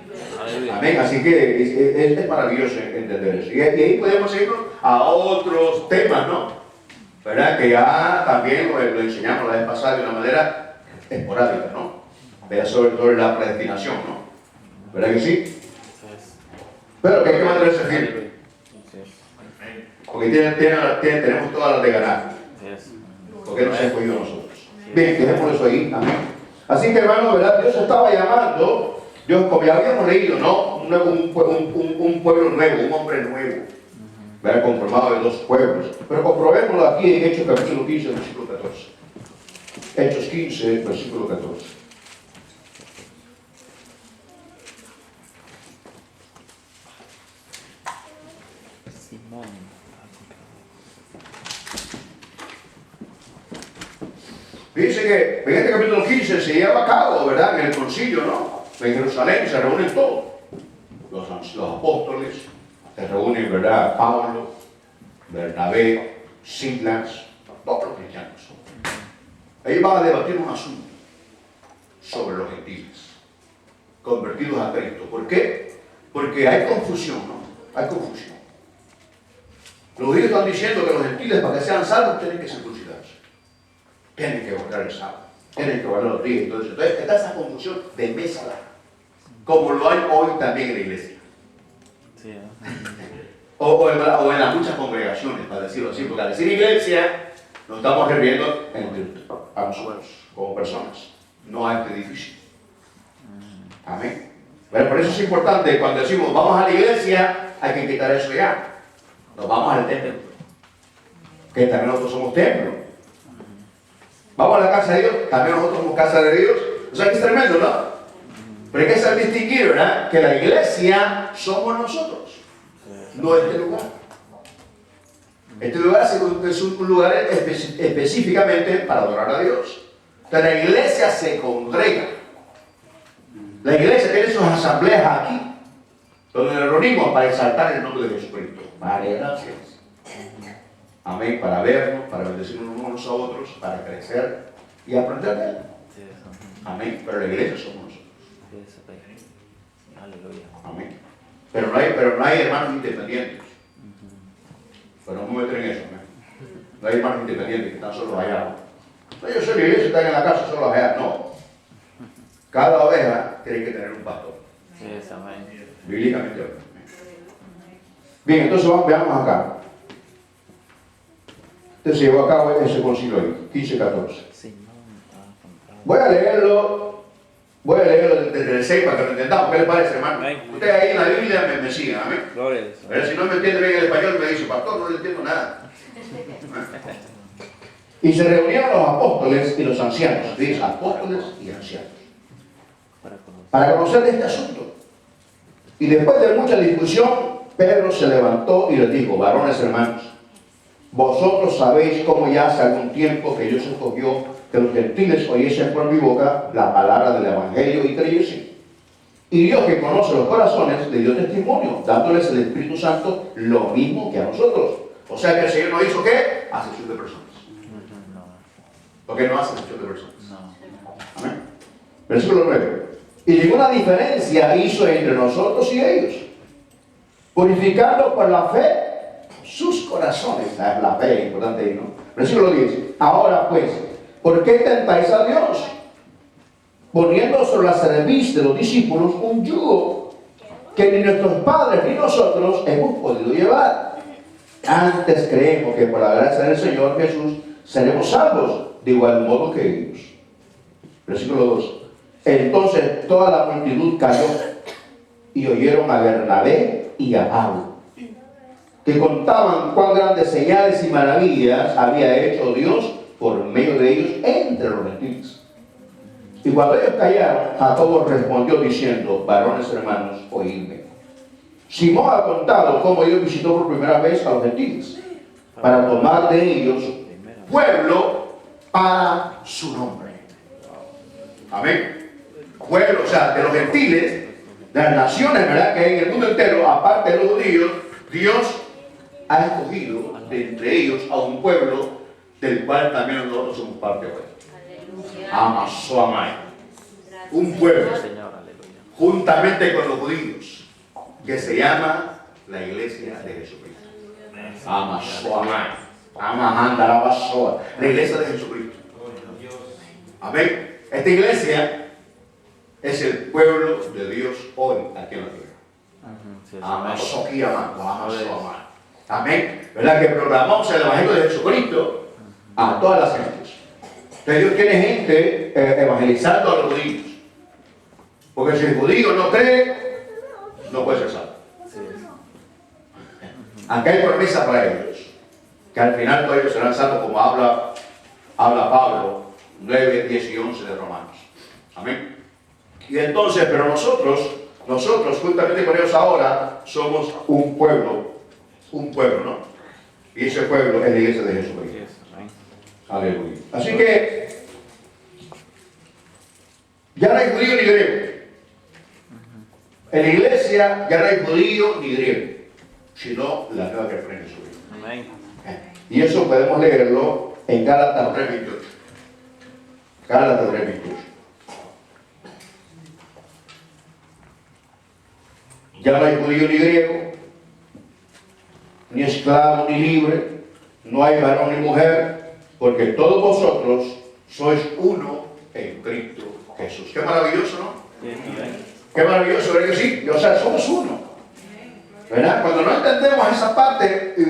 Aleluya. Amén. Así que es maravilloso entender eso. Y ahí podemos irnos a otros temas, ¿no? ¿Verdad? Que ya también lo enseñamos la vez pasada de una manera esporádica, ¿no? ¿Verdad? Sobre la predestinación, ¿no? ¿Verdad que sí? Así es. Pero que hay que mantenerse firme. Así es. Porque tenemos todas las de ganar. Así es. Porque nos ha escogido nosotros. Bien, dejemos eso ahí. Amén. Así que, hermano, ¿verdad? Dios estaba llamando, Dios, como ya habíamos leído, ¿no? Un pueblo nuevo, un hombre nuevo. ¿Verdad? Conformado de dos pueblos. Pero comprobémoslo aquí en Hechos capítulo 15, versículo 14. Hechos 15, versículo 14. Simón. Dice que en este capítulo 15 se lleva a cabo, ¿verdad? En el concilio, ¿no? En Jerusalén se reúnen todos. Los apóstoles, se reúnen, ¿verdad? Pablo, Bernabé, Silas, todos los cristianos. Ellos van a debatir un asunto sobre los gentiles, convertidos a Cristo. ¿Por qué? Porque hay confusión, ¿no? Hay confusión. Los judíos están diciendo que los gentiles, para que sean salvos, tienen que circuncidarse. Tienen que guardar el sábado, tienen que guardar los días. Entonces está esa confusión de mezcla, como lo hay hoy también en la iglesia. Sí, O en las muchas congregaciones, para decirlo así, porque al decir iglesia, nos estamos refiriendo a nosotros, como personas, no a este edificio. Amén. Pero por eso es importante, cuando decimos vamos a la iglesia, hay que quitar eso ya. Nos vamos al templo, que también nosotros somos templo. Vamos a la casa de Dios, también nosotros somos casa de Dios. O sea que es tremendo, ¿no? Pero hay que saber distinguir, ¿verdad? Que la iglesia somos nosotros, no este lugar. Este lugar es un lugar específicamente para adorar a Dios. Entonces la iglesia se congrega. La iglesia tiene sus asambleas aquí, donde nos reunimos para exaltar el nombre de Jesucristo. Vale, gracias. Amén, para vernos, para bendecirnos unos a otros, para crecer y aprender de Él. sí. Amén, pero la iglesia somos nosotros. Aleluya. Amén. Pero no hay hermanos independientes. Pero no me meten en eso, amén. No hay hermanos independientes que están solos allá. No, yo soy la iglesia, están en la casa solos allá. No. Cada oveja tiene que tener un pastor. Sí, amén. Bíblicamente hablando. Bien, entonces veamos acá. Entonces se llevó a cabo ese concilio ahí, 15-14. Simón. Voy a leerlo desde el 6 para que lo entendamos. ¿Qué les parece, hermano? Amén. Ustedes ahí en la Biblia me siguen, amén. Gloria a Dios. Pero si no me entiende bien el español, me dice, pastor, no le entiendo nada. Y se reunieron los apóstoles y los ancianos. Dice, apóstoles y ancianos. Para conocer este asunto. Y después de mucha discusión, Pedro se levantó y les dijo, varones hermanos, vosotros sabéis cómo ya hace algún tiempo que Dios escogió que los gentiles oyesen por mi boca la palabra del evangelio y creyesen. Y Dios, que conoce los corazones, le dio testimonio, dándoles el Espíritu Santo lo mismo que a nosotros. O sea que el Señor no hizo ¿qué? Acepción de personas. No. Porque no hace acepción de personas. No. Amén. Versículo 9. Y ninguna diferencia hizo entre nosotros y ellos, purificando por la fe sus corazones. La fe es importante ahí, ¿no? Versículo 10. Ahora pues, ¿por qué tentáis a Dios? Poniendo sobre la cerviz de los discípulos un yugo que ni nuestros padres ni nosotros hemos podido llevar. Antes creemos que por la gracia del Señor Jesús seremos salvos de igual modo que ellos. Versículo 2. Entonces toda la multitud cayó y oyeron a Bernabé y a Pablo, que contaban cuán grandes señales y maravillas había hecho Dios por medio de ellos entre los gentiles. Y cuando ellos callaron, Jacobo respondió diciendo: varones hermanos, oídme. Simón ha contado cómo Dios visitó por primera vez a los gentiles para tomar de ellos pueblo para su nombre. Amén. Pueblo, o sea, de los gentiles, de las naciones, ¿verdad?, que hay en el mundo entero, aparte de los judíos, Dios ha escogido de entre ellos a un pueblo del cual también nosotros somos parte hoy. Amazoamai. Un pueblo, juntamente con los judíos, que se llama la iglesia de Jesucristo. Amazoamai. Amahandarabasoa. La iglesia de Jesucristo. Amén. Esta iglesia es el pueblo de Dios hoy aquí en la tierra. Amazoamai. Amén. ¿Verdad? Que proclamamos el evangelio de Jesucristo a todas las gentes. Entonces Dios tiene gente evangelizando a los judíos. Porque si el judío no cree, no puede ser salvo. Acá hay promesa para ellos, que al final todos ellos serán salvos, como habla Pablo 9, 10 y 11 de Romanos. Amén. Y entonces, pero nosotros juntamente con ellos ahora somos un pueblo, ¿no? Y ese pueblo es la iglesia de Jesucristo. Aleluya. Así que ya no hay judío ni griego. En la iglesia ya no hay judío ni griego, sino la nueva criatura en Jesucristo. Amén. Y eso podemos leerlo en Gálatas 3:28. Gálatas 3:28. Ya no hay judío ni griego, ni esclavo ni libre, no hay varón ni mujer, porque todos vosotros sois uno en Cristo Jesús. Qué maravilloso, ¿no? Qué maravilloso, ¿verdad que sí? O sea, somos uno. ¿Verdad? Cuando no entendemos esa parte, y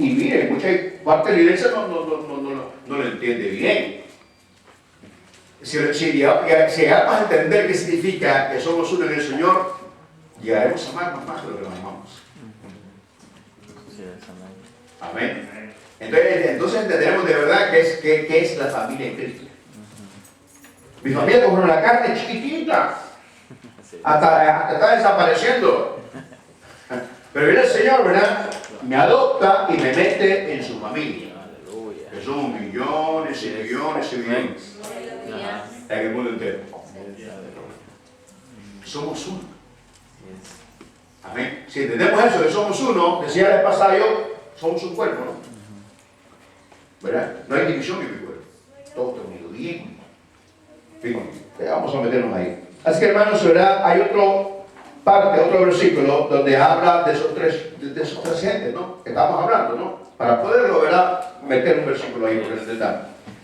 miren, mucha parte de la iglesia no lo entiende bien. Si llegamos a entender qué significa que somos uno en el Señor, llegaremos a amarnos más de lo que nos amamos. Amén. Entonces entenderemos de verdad qué es la familia en Cristo. Mi familia como una carne chiquitita, hasta está desapareciendo. Pero viene el Señor, ¿verdad? Me adopta y me mete en su familia. Que somos millones y millones y millones en el mundo entero. Somos uno. Amén. Si entendemos eso, que somos uno, decía la pasada yo, somos un cuerpo, ¿no? ¿Verdad? No hay división en mi cuerpo. Todo está unido bien. Fíjense, vamos a meternos ahí. Así que, hermanos, ¿verdad? Hay otro versículo donde habla de esos tres gentes, ¿no? Que estamos hablando, ¿no? Para poderlo, ¿verdad? Meter un versículo ahí, porque entendamos.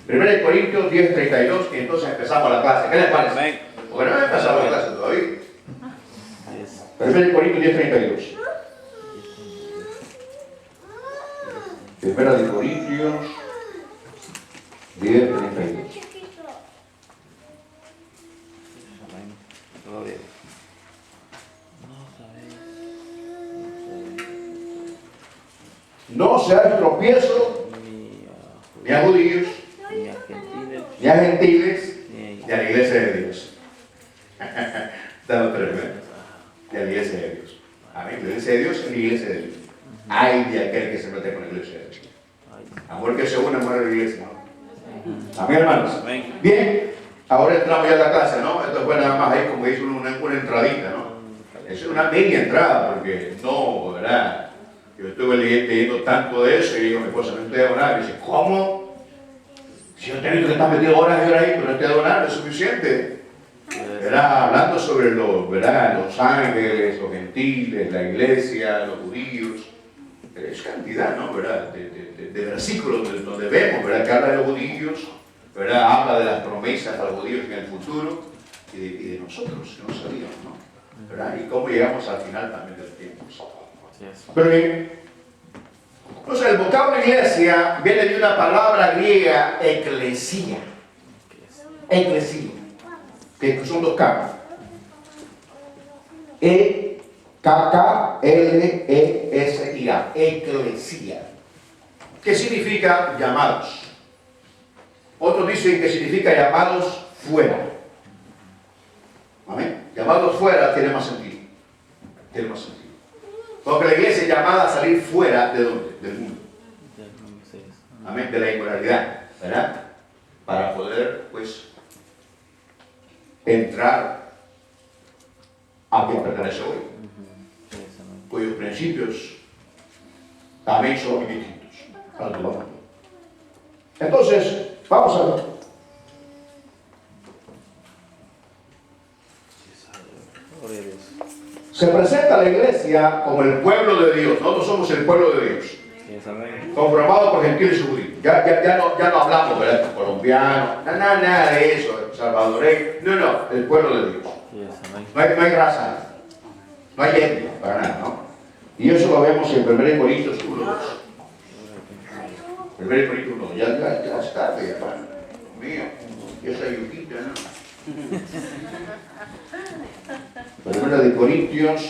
1 Corintios 10:32, y entonces empezamos la clase. ¿Qué les parece? Amén. Porque no hemos empezado la clase todavía. 1 Corintios 10:32. 1 Corintios 10:32. No seáis tropiezo ni a judíos, ni a gentiles, ni a la iglesia de Dios. Dando tremendo. De la iglesia de Dios. Amén. La iglesia de Dios es la iglesia de Dios. Ay de aquel que se mete con la iglesia de Dios. Amor que se une, amor a la iglesia, ¿no? Amén, hermanos. Bien, ahora entramos ya a la clase, ¿no? Esto fue nada más ahí, como dice una entradita, ¿no? Es una mini entrada, porque no, ¿verdad? Yo estuve leyendo tanto de eso y digo, mi esposa, no estoy adorando. Y dice, ¿cómo? Si yo tengo que estar metido horas y horas ahí, pero no estoy adorando, es suficiente. ¿Verdad? Hablando sobre los ángeles, los gentiles, la iglesia, los judíos. Es cantidad, ¿no? ¿Verdad? De versículos donde vemos, ¿verdad? Que habla de los judíos, ¿verdad? Habla de las promesas a los judíos en el futuro y de nosotros, que no sabíamos, ¿no? ¿Verdad? Y cómo llegamos al final también de los tiempos. Pero bien, entonces el vocablo iglesia viene de una palabra griega, eclesía. Eclesía, que son dos K. E-K-K-L-E-S-I-A. Eclesía. ¿Qué significa llamados? Otros dicen que significa llamados fuera. Amén. Llamados fuera tiene más sentido. Tiene más sentido. Porque la iglesia es llamada a salir fuera ¿de dónde? Del mundo. Amén. De la inmoralidad, ¿verdad? Para poder, pues, entrar a quien pertenece hoy. Cuyos principios también son distintos. Entonces, vamos a ver. Se presenta la iglesia como el pueblo de Dios. Nosotros somos el pueblo de Dios. Conformado por gentiles y judíos. Ya no hablamos, ¿verdad? Colombianos, nada de eso, salvadoreños. No, el pueblo de Dios. No hay raza, no hay etnia, para nada, ¿no? Y eso lo vemos en 1 Corintios 1:2. 1 Corintios 1:2. Ya es tarde, hermano. Mío, y esa yuquita, ¿no? 1 Corintios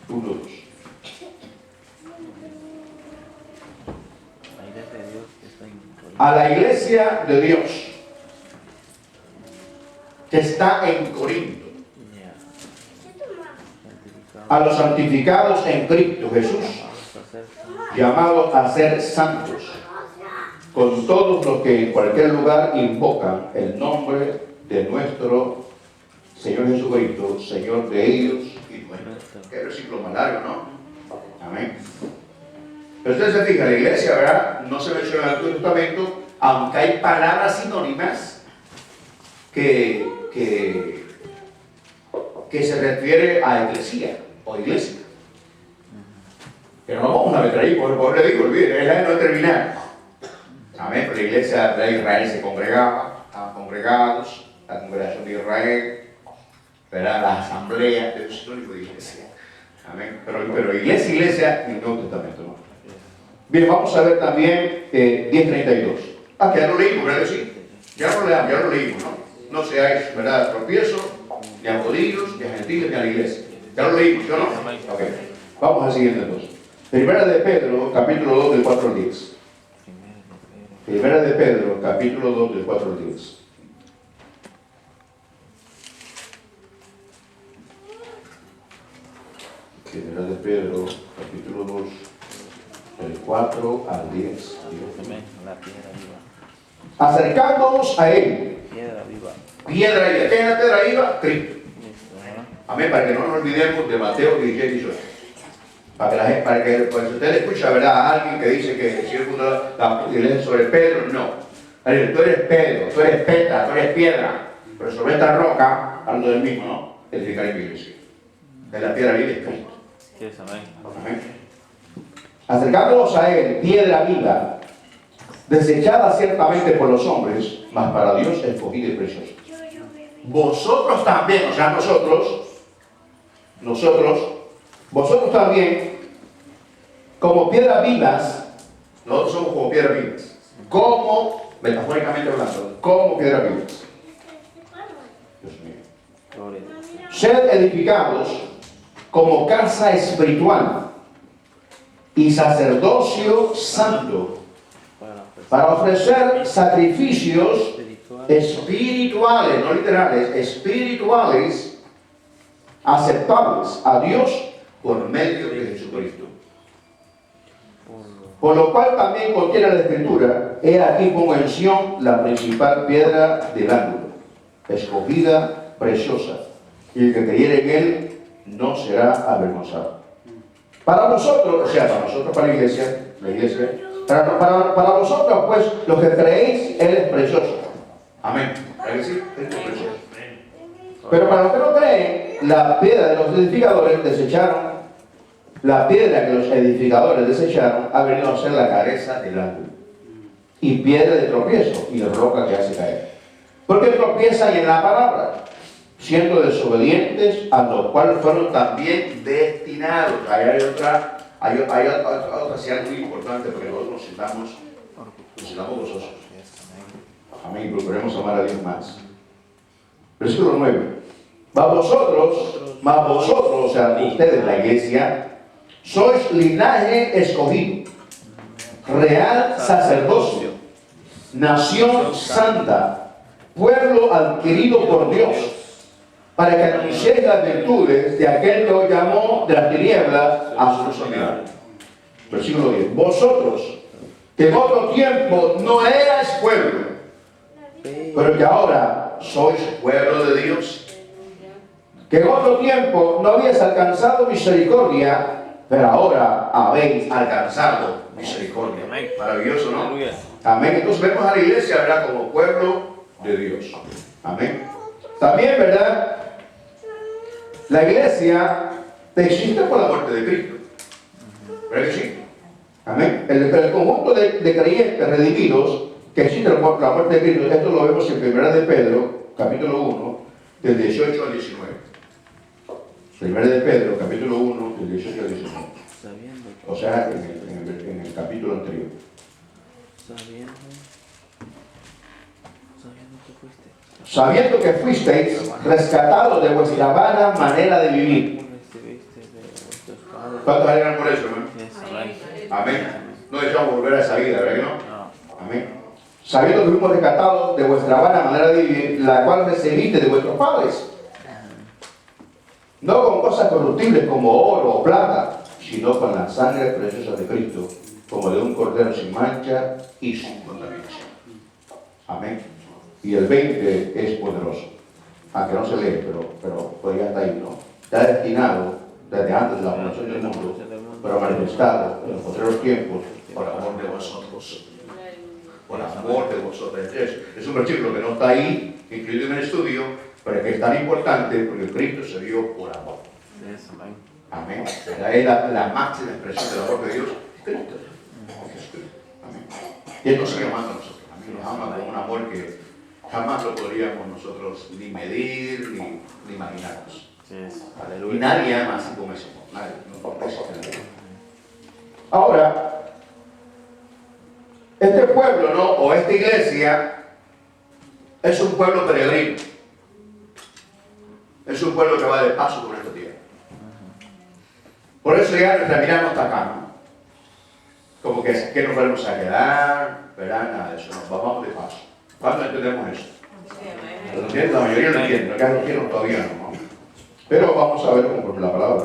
1:2. A la iglesia de Dios que está en Corinto, a los santificados en Cristo Jesús, llamados a ser santos, con todos los que en cualquier lugar invocan el nombre de nuestro Señor Jesucristo, Señor de ellos y nuestro. Qué versículo más largo, ¿no? Amén. Pero ustedes se fijan, la iglesia, ¿verdad? No se menciona en el Antiguo Testamento, aunque hay palabras sinónimas que se refiere a eclesía o iglesia. Que no lo vamos a meter ahí, por le digo, olviden, es la de no terminar. Amén, pero la iglesia de Israel se congregaba, estaban congregados, la congregación de Israel, ¿verdad? La asamblea, eso es lo único de iglesia. Amén, pero iglesia en el Nuevo Testamento, ¿no? Bien, vamos a ver también 10:32. Que ya lo leímos, ¿verdad que sí? Ya lo leímos, ¿no? No seáis, ¿verdad?, tropiezos, ni a judíos, ni a gentiles, ni a la iglesia. Ya lo leímos, ¿yo no? Ok. Vamos al siguiente entonces. Primera de Pedro, capítulo 2, del 4 al 10. Primera de Pedro, capítulo 2, del 4 al 10. Primera de Pedro, capítulo 2, del 4 al 10. Acercándonos a Él. Piedra viva. Piedra viva. ¿Qué es la piedra viva? Cristo. Amén, para que no nos olvidemos de Mateo 16:18. Para que pues, usted escucha, ¿verdad?, a alguien que dice que si yo fundó la iglesia sobre Pedro, no. Tú eres Pedro, tú eres Petra, tú eres piedra. Pero sobre esta roca, hablando del mismo, ¿no?, edificaré mi iglesia. De la piedra viva es Cristo. Amén. Acercándonos a Él, piedra viva, desechada ciertamente por los hombres, mas para Dios escogida y preciosa. Vosotros también, o sea, vosotros también, como piedras vivas, nosotros somos como piedras vivas, como, metafóricamente hablando, como piedras vivas. Dios mío. Sed edificados como casa espiritual y sacerdocio santo, para ofrecer sacrificios espirituales, no literales, espirituales, aceptables a Dios por medio de Jesucristo. Por lo cual también contiene la Escritura: he aquí pongo en Sión la principal piedra del ángulo, escogida, preciosa, y el que creyere en Él no será avergonzado. Para nosotros, o sea, para nosotros, para la iglesia, para vosotros, pues, los que creéis, Él es precioso. Amén. ¿Verdad que sí? Él es precioso. Pero para los que no creen, la piedra de los edificadores desecharon, la piedra que los edificadores desecharon ha venido a ser la cabeza del ángulo, y piedra de tropiezo, y roca que hace caer. Porque tropiezan en la palabra, siendo desobedientes, a los cuales fueron también destinados. Hay otra señal muy importante porque nosotros necesitamos gozosos. Amén. Procuremos amar a Dios más. Versículo 9. Mas vosotros, o sea, ustedes, la iglesia, sois linaje escogido, real sacerdocio, nación santa, pueblo adquirido por Dios, para que anunciéis las virtudes de aquel que os llamó de las tinieblas a su luz admirable. Versículo 10. Vosotros, que en otro tiempo no erais pueblo, pero que ahora sois pueblo de Dios, que en otro tiempo no habíais alcanzado misericordia, pero ahora habéis alcanzado misericordia. Maravilloso, ¿no? Amén. Entonces vemos a la iglesia, ¿verdad?, como pueblo de Dios. Amén. También, ¿verdad?, la iglesia existe por la muerte de Cristo. ¿Verdad que sí? Amén. El conjunto de creyentes redimidos que existe por la muerte de Cristo, esto lo vemos en 1 de Pedro, capítulo 1, del 18 al 19. 1 de Pedro, capítulo 1, del 18 al 19. O sea, en el capítulo anterior. Sabiendo que fuisteis rescatados de vuestra vana manera de vivir. ¿Cuántos alegan por eso, hermano? Amén. No deseamos volver a esa vida, ¿verdad que no? Amén. Sabiendo que fuimos rescatados de vuestra vana manera de vivir, la cual recibiste de vuestros padres. No con cosas corruptibles como oro o plata, sino con la sangre preciosa de Cristo, como de un cordero sin mancha y sin contaminación. Amén. Y el 20 es poderoso. Aunque no se lee, pero pues ya está ahí, ¿no? Está destinado desde antes de la fundación del mundo, pero manifestado en los posteriores tiempos por amor de vosotros. Por amor de vosotros. Es un versículo que no está ahí, incluido en el estudio, pero es que es tan importante porque Cristo se dio por amor. Amén. Es la máxima expresión del amor de Dios. Cristo. Amén. Y Él nos sigue amando a nosotros. Amén. Nos ama con un amor que jamás lo podríamos nosotros ni medir ni imaginarnos. Y nadie ama así como eso. Nadie. No existe nadie. Ahora, este pueblo, ¿no?, o esta iglesia es un pueblo peregrino. Es un pueblo que va de paso por esta tierra. Por eso ya nuestra mirada no está acá, ¿no? Como que nos vamos a quedar, ¿verdad? Nada de eso, nos vamos de paso. ¿Cuándo entendemos eso? La mayoría lo entiende, acá no entienden todavía, ¿no? Pero vamos a ver conforme la palabra.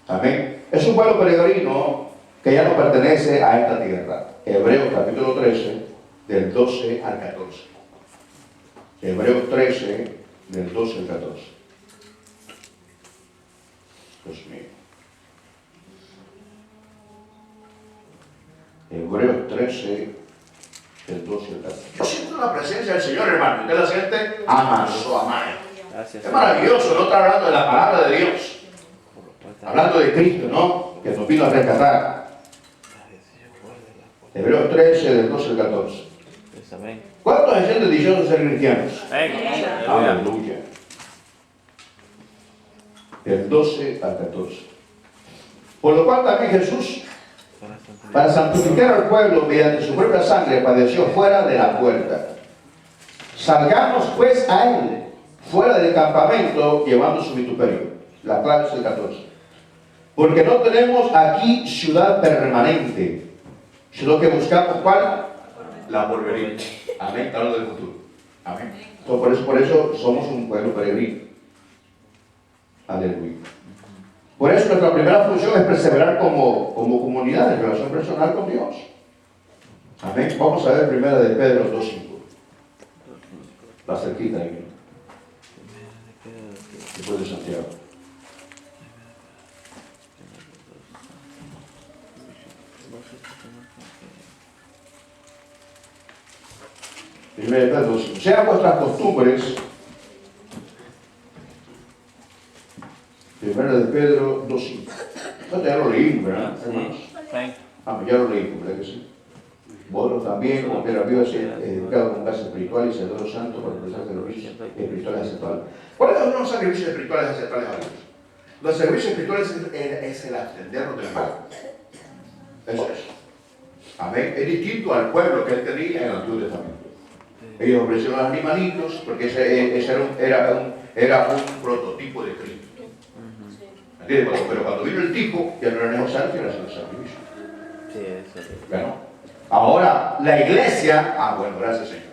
Amén. Es un pueblo peregrino que ya no pertenece a esta tierra. Hebreos capítulo 13, del 12 al 14. Hebreos 13, del 12 al 14. Dios mío. Hebreos 13, del 12 al 14. Yo siento la presencia del Señor, hermano. ¿Usted la siente? Amaso, amado. Es maravilloso, no está hablando de la palabra de Dios. Hablando de Cristo, ¿no?, que nos vino a rescatar. Hebreos 13, del 12 al 14. ¿Cuántos se sienten dichosos de ser cristianos? Aleluya. Del 12 al 14. Por lo cual también Jesús, para santificar al pueblo mediante su propia sangre, padeció fuera de la puerta. Salgamos pues a él, fuera del campamento, llevando su vituperio. La clave es el 14. Porque no tenemos aquí ciudad permanente, sino que buscamos, ¿cuál? La porvenir. Amén. Hablando del futuro. Amén. Entonces, por eso somos un pueblo peregrino. Aleluya. Por eso nuestra primera función es perseverar como comunidad en relación personal con Dios. Amén. Vamos a ver 1 de Pedro 2:5. La cerquita ahí. Después de Santiago. Primera de Pedro 2:5. Sean vuestras costumbres. Primera de Pedro 2:5. Esto ya lo leí, ¿verdad, hermanos? Ya lo leí, ¿verdad que sí? Vosotros también, como Pedro vio, educado con casa espiritual y sacerdote santo para expresar servicios espirituales aceptables. ¿Cuáles son los sacrificios espirituales aceptables a Dios? Los servicios espirituales es el atendernos del mal. Eso es. Amén. Es distinto al pueblo que él tenía en el Antiguo Testamento. Ellos ofrecieron los animalitos porque ese era un prototipo de Cristo. ¿Entiendes? Pero cuando vino el tipo, ya no era necesario que era el sacrificio. Sí, eso. Bueno, ahora la iglesia, bueno, gracias Señor.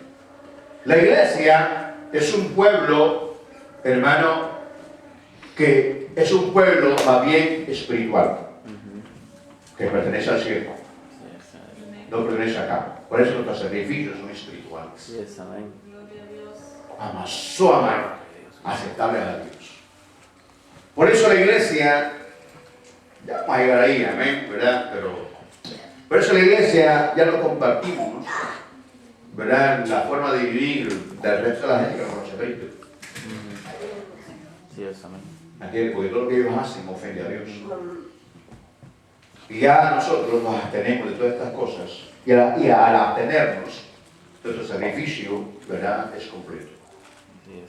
La iglesia es un pueblo, hermano, que es un pueblo más bien espiritual, que pertenece al cielo, no pertenece acá. Por eso nuestros sacrificios son espirituales. Amar, aceptable a Dios. Por eso la iglesia, ya vamos a llegar ahí, amén, ¿verdad? Pero por eso la iglesia ya no compartimos, ¿verdad? La forma de vivir del resto de la gente que no conoce a Cristo. Sí, eso, amén. ¿Entiendes? Porque todo lo que ellos hacen ofende a Dios. Y ya nosotros nos abstenemos de todas estas cosas. Y al abstenernos, nuestro sacrificio, ¿verdad?, es completo.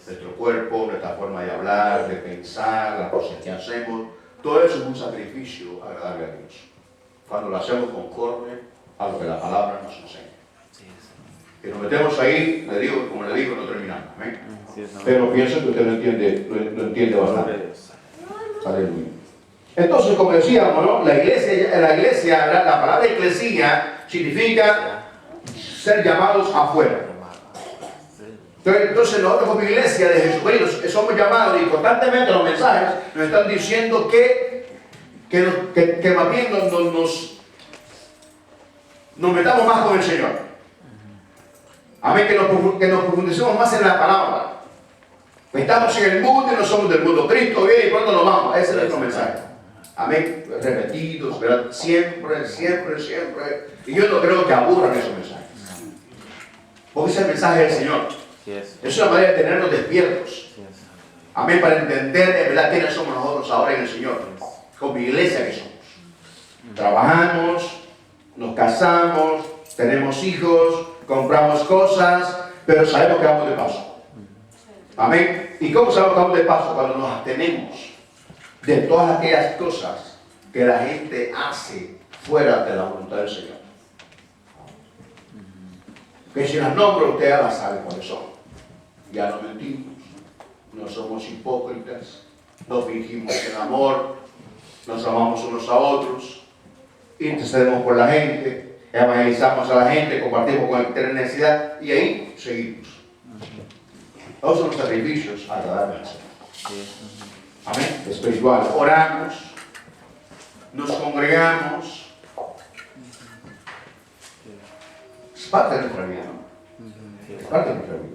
Nuestro cuerpo, nuestra forma de hablar, de pensar, las cosas que hacemos, todo eso es un sacrificio agradable a Dios. Cuando lo hacemos conforme a lo que la palabra nos enseña. Que nos metemos ahí, como le digo, no terminamos. ¿Amén? Pero pienso que usted lo entiende bastante. Aleluya. Entonces, como decíamos, ¿no? La iglesia, la palabra eclesía significa ser llamados afuera. Entonces nosotros como iglesia de Jesucristo somos llamados y constantemente los mensajes nos están diciendo que más bien nos metamos más con el Señor. Amén, que nos profundicemos más en la palabra. Estamos en el mundo y no somos del mundo. Cristo viene y pronto nos vamos. Ese es nuestro mensaje. Amén. Repetidos, ¿verdad? Siempre. Y yo no creo que aburran esos mensajes. Porque ese es el mensaje del Señor. Es una manera de tenernos despiertos. Amén. Para entender de verdad quiénes somos nosotros ahora en el Señor. Como iglesia que somos. Trabajamos, nos casamos, tenemos hijos, compramos cosas, pero sabemos que vamos de paso. Amén. ¿Y cómo sabemos que vamos de paso? Cuando nos abstenemos de todas aquellas cosas que la gente hace fuera de la voluntad del Señor. Que si las nombro, usted ya las sabe cuáles son. Ya no mentimos, no somos hipócritas, no fingimos el amor, nos amamos unos a otros, intercedemos por la gente, evangelizamos a la gente, compartimos con el que tiene necesidad y ahí seguimos. Todos son los sacrificios agradables al Señor. Amén. Espiritual. Oramos, nos congregamos. Es parte de nuestra vida, ¿no? Es parte de nuestra vida.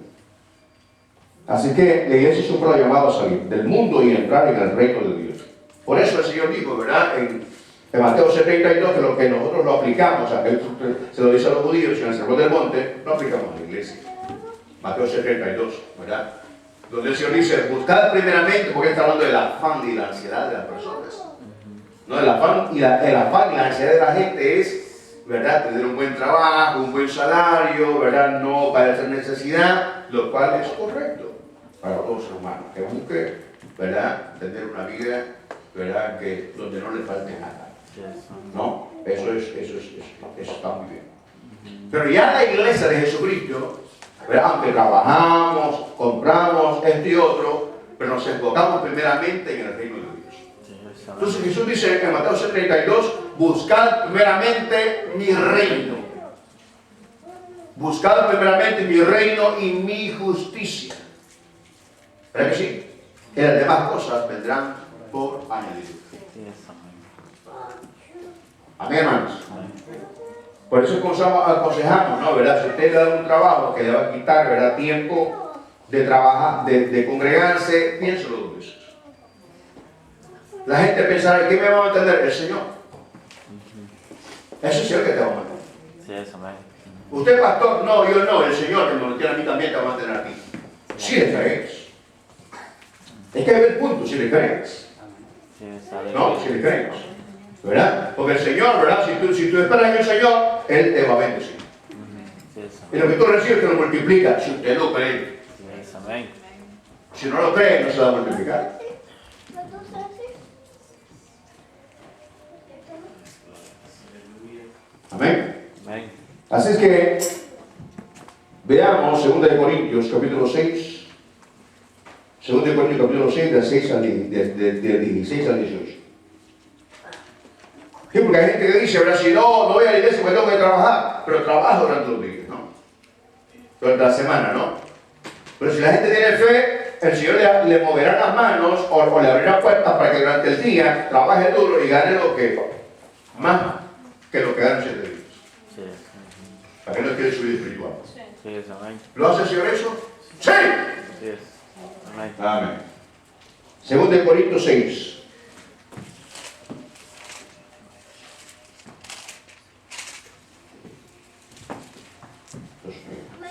Así que la iglesia siempre ha llamado a salir del mundo y entrar en el reino de Dios. Por eso el Señor dijo, ¿verdad? En Mateo 7:32, que lo que nosotros lo aplicamos, o sea, que se lo dice a los judíos y en el Sermón del Monte, lo aplicamos a la iglesia. Mateo 7:32, ¿verdad? Donde el Señor dice, buscad primeramente, porque está hablando del afán y la ansiedad de las personas. No, el afán y la ansiedad de la gente es, ¿verdad?, tener un buen trabajo, un buen salario, ¿verdad?, no padecer necesidad, lo cual es correcto para todos los humanos. Que busque, ¿verdad?, tener una vida, ¿verdad?, que donde no le falte nada. ¿No? Eso está muy bien. Pero ya la iglesia de Jesucristo, ¿verdad?, aunque trabajamos, compramos esto y otro, pero nos enfocamos primeramente en el reino de Dios. Entonces Jesús dice en Mateo 7:32, buscad primeramente mi reino. Buscad primeramente mi reino y mi justicia. ¿Verdad que sí? Y las demás cosas vendrán por añadidura. Amén, hermanos. Por eso aconsejamos, ¿no? ¿Verdad? Si usted le da un trabajo que le va a quitar, ¿verdad?, tiempo de trabajar, de congregarse, piénselo dos veces. La gente pensará, ¿qué me va a entender? El Señor. Ese es el que te va a mantener. Sí, es, amén. Usted, pastor, no, yo no, el Señor que me mantiene a mí también te va a mantener a ti. Si le crees. Es que hay el punto, si le crees. Sí, es, aleluya. No, si le crees. ¿Verdad? Porque el Señor, ¿verdad? Si tú esperas en el Señor, Él te va a bendecir. Sí, es, Y lo que tú recibes te lo multiplica, si usted lo cree. sí, es, amén. Si no lo cree, no se va a multiplicar. Amén. Amén. Así es que veamos 2 de Corintios capítulo 6. 2 de Corintios capítulo 6 del 16 al 18. Sí, porque hay gente que dice, ¿verdad? Si no voy a la iglesia porque tengo que trabajar, pero trabajo durante los días, ¿no? Durante la semana, ¿no? Pero si la gente tiene fe, el Señor le moverá las manos o le abrirá puertas para que durante el día trabaje duro y gane lo que más que lo que gana en 7 días. Sí, es, Para que no quiere subir espiritual. sí, es, amén. ¿Lo hace el Señor eso? ¡Sí! Sí, es, amén. Amén. 2 de Corintios 6.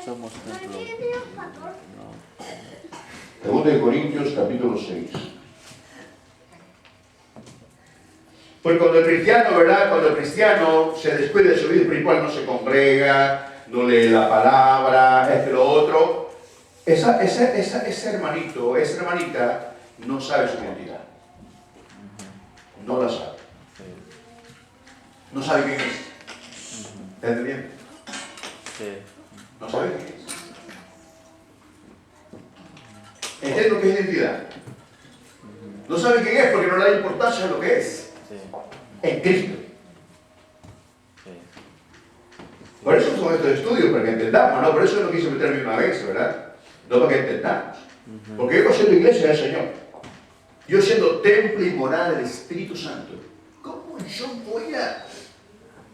Somos templo. No. 2 de Corintios capítulo 6. Pues cuando el cristiano, ¿verdad? Cuando el cristiano se descuida de su vida espiritual, no se congrega, no lee la palabra, esto y lo otro, ese hermanito, esa hermanita no sabe su identidad. No la sabe. Sí, No sabe quién es. ¿Está entendiendo? sí, No sabe quién es. ¿Entiende lo que es identidad? No sabe quién es porque no le da importancia a lo que es. sí, En Cristo. sí. Por eso son estos estudios, para que entendamos, ¿no? Por eso no quise meterme una vez, ¿verdad? No para que entendamos. Porque yo no siendo iglesia del Señor. Yo siendo templo y morada del Espíritu Santo. ¿Cómo yo voy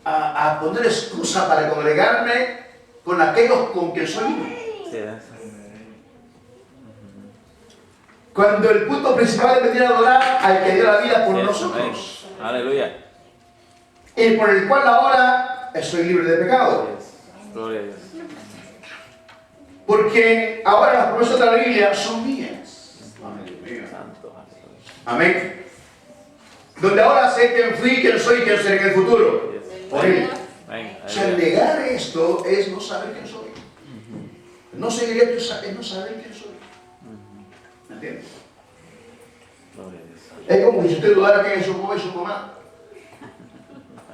a poner excusa para congregarme con aquellos con quien soy uno? Sí, es. Cuando el punto principal es venir a adorar al que dio la vida por Sí, es, nosotros. amén. Aleluya. Y por el cual ahora estoy libre de pecado. Sí, es. Gloria a Dios. Porque ahora las promesas de la Biblia son mías. Santo, aleluya. Amén. Donde ahora sé quién fui, quién soy y quién seré en el futuro. Sí, es. Por Él. Amén. O sea, Aleluya. negar esto es no saber quién soy. No seguir esto es no saber quién soy. ¿Me entiendes? Gloria a Dios. Es como si usted dudara quién es su papá y su mamá.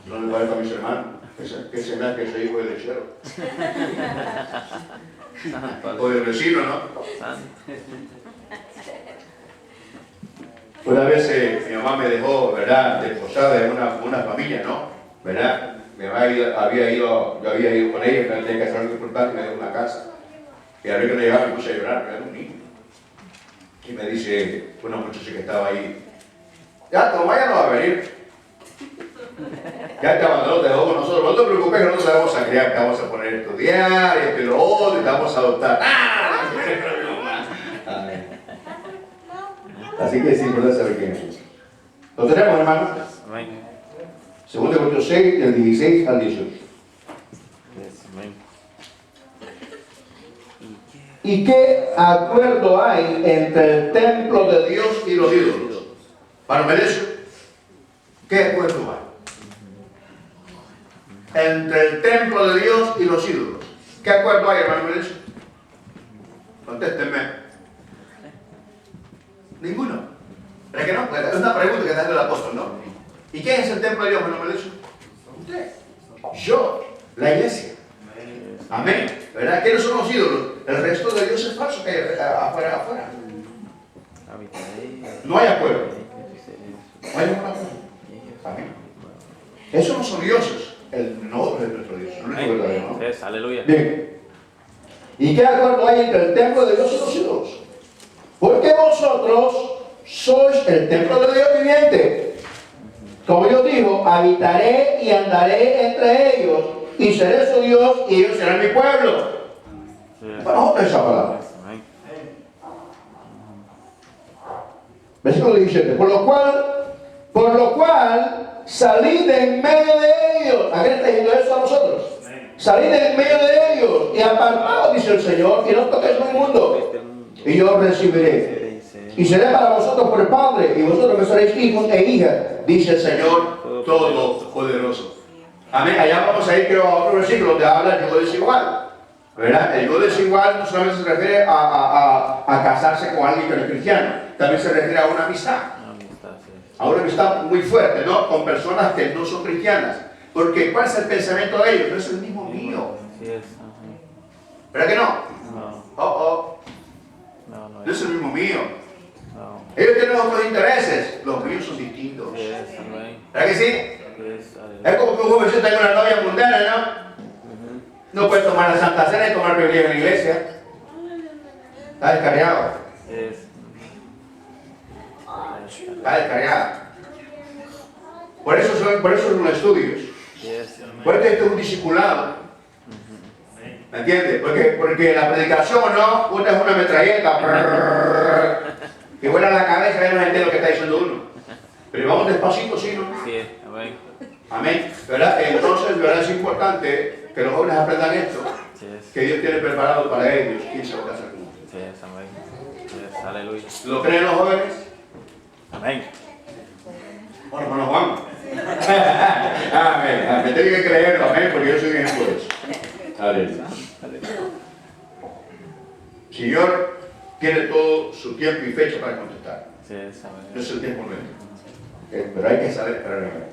No le parezco a mis hermanos, que se me que soy hijo del lechero. O del vecino, ¿no? Santo. Una vez mi mamá me dejó, ¿verdad?, desposada en una familia, ¿no? ¿Verdad? Mi mamá yo había ido con ella, me tenía que hacer algo importante, me dio una casa. Y a ver que no llegaba me puse a llorar, era un niño. Y me dice una muchacha que estaba ahí, ya, tu mamá ya no va a venir. Ya te abandonó, te dejó con nosotros. No te preocupes que nosotros te vamos a criar, te vamos a poner a estudiar, y esto y lo otro, y te vamos a adoptar. ¡Ah! Así que es importante saber quién es. ¿Lo tenemos, hermanos? Amén. 2 Corintios 6, del 16 al 18. Yes, amén. ¿Y qué acuerdo hay entre el templo de Dios y los ídolos? Para Merecio, ¿qué acuerdo hay? Entre el templo de Dios y los ídolos. ¿Qué acuerdo hay, hermano Merecio? Contéstenme. Ninguno. ¿Pero que no? Es una pregunta que está haciendo el apóstol, ¿no? ¿Y quién es el templo de Dios, hermano Merecio? Usted. Yo. La iglesia. Amén. ¿Verdad? ¿Quiénes son los ídolos? El resto de Dios es falso que hay afuera. No hay acuerdo. No hay ningún acuerdo. Amén. Esos no son dioses. Nosotros es nuestro Dios. El único verdadero, ¿no? Yes, aleluya. Bien. ¿Y qué acuerdo hay entre el templo de Dios y los ídolos? Porque vosotros sois el templo de Dios viviente. Como Dios dijo, habitaré y andaré entre ellos, y seré su Dios, y ellos serán mi pueblo. Para nosotros esa palabra. Amén. Versículo 17. Por lo cual salid de en medio de ellos. ¿A quién está diciendo eso? A nosotros. Salid del medio de ellos y apartaos, dice el Señor, y no toquéis lo inmundo. Y yo os recibiré. Y seré para vosotros por el Padre, y vosotros me seréis hijos e hijas, dice el Señor Todopoderoso. Amén. Allá vamos a ir, creo, a otro versículo donde habla del yugo desigual. ¿Verdad? El yugo desigual no solamente se refiere a casarse con alguien que no es cristiano, también se refiere a una amistad. A una amistad muy fuerte, ¿no? Con personas que no son cristianas. Porque ¿cuál es el pensamiento de ellos? No es el mismo mío. ¿Verdad que no? No. No es el mismo mío. Ellos tienen otros intereses. Los míos son distintos. ¿Verdad que sí? Es como que un jovencito tenga una novia mundana, ¿no? No puede tomar la Santa Cena y tomar bebida en la iglesia. Está descarriado. Está descarriado. Por eso son los estudios. Por eso este es un discipulado. ¿Me entiendes? Porque la predicación no, una es una metralleta que vuela la cabeza y no entiende lo que está diciendo uno. Pero vamos despacito, ¿sí, no? Sí, amén. Amén. ¿Verdad? Entonces, ¿verdad? Es importante que los jóvenes aprendan esto. Que Dios tiene preparado para ellos. ¿Quién se va a casar con ustedes? Sí, amén. Aleluya. ¿Lo creen los jóvenes? Amén. Bueno, pues nos vamos. Amén. Me tienen que creerlo, amén, porque yo soy un ejemplo de eso. Aleluya. El Señor tiene todo su tiempo y fecha para contestar. Sí, amén. No es el tiempo nuestro. Pero hay que saber esperar en él.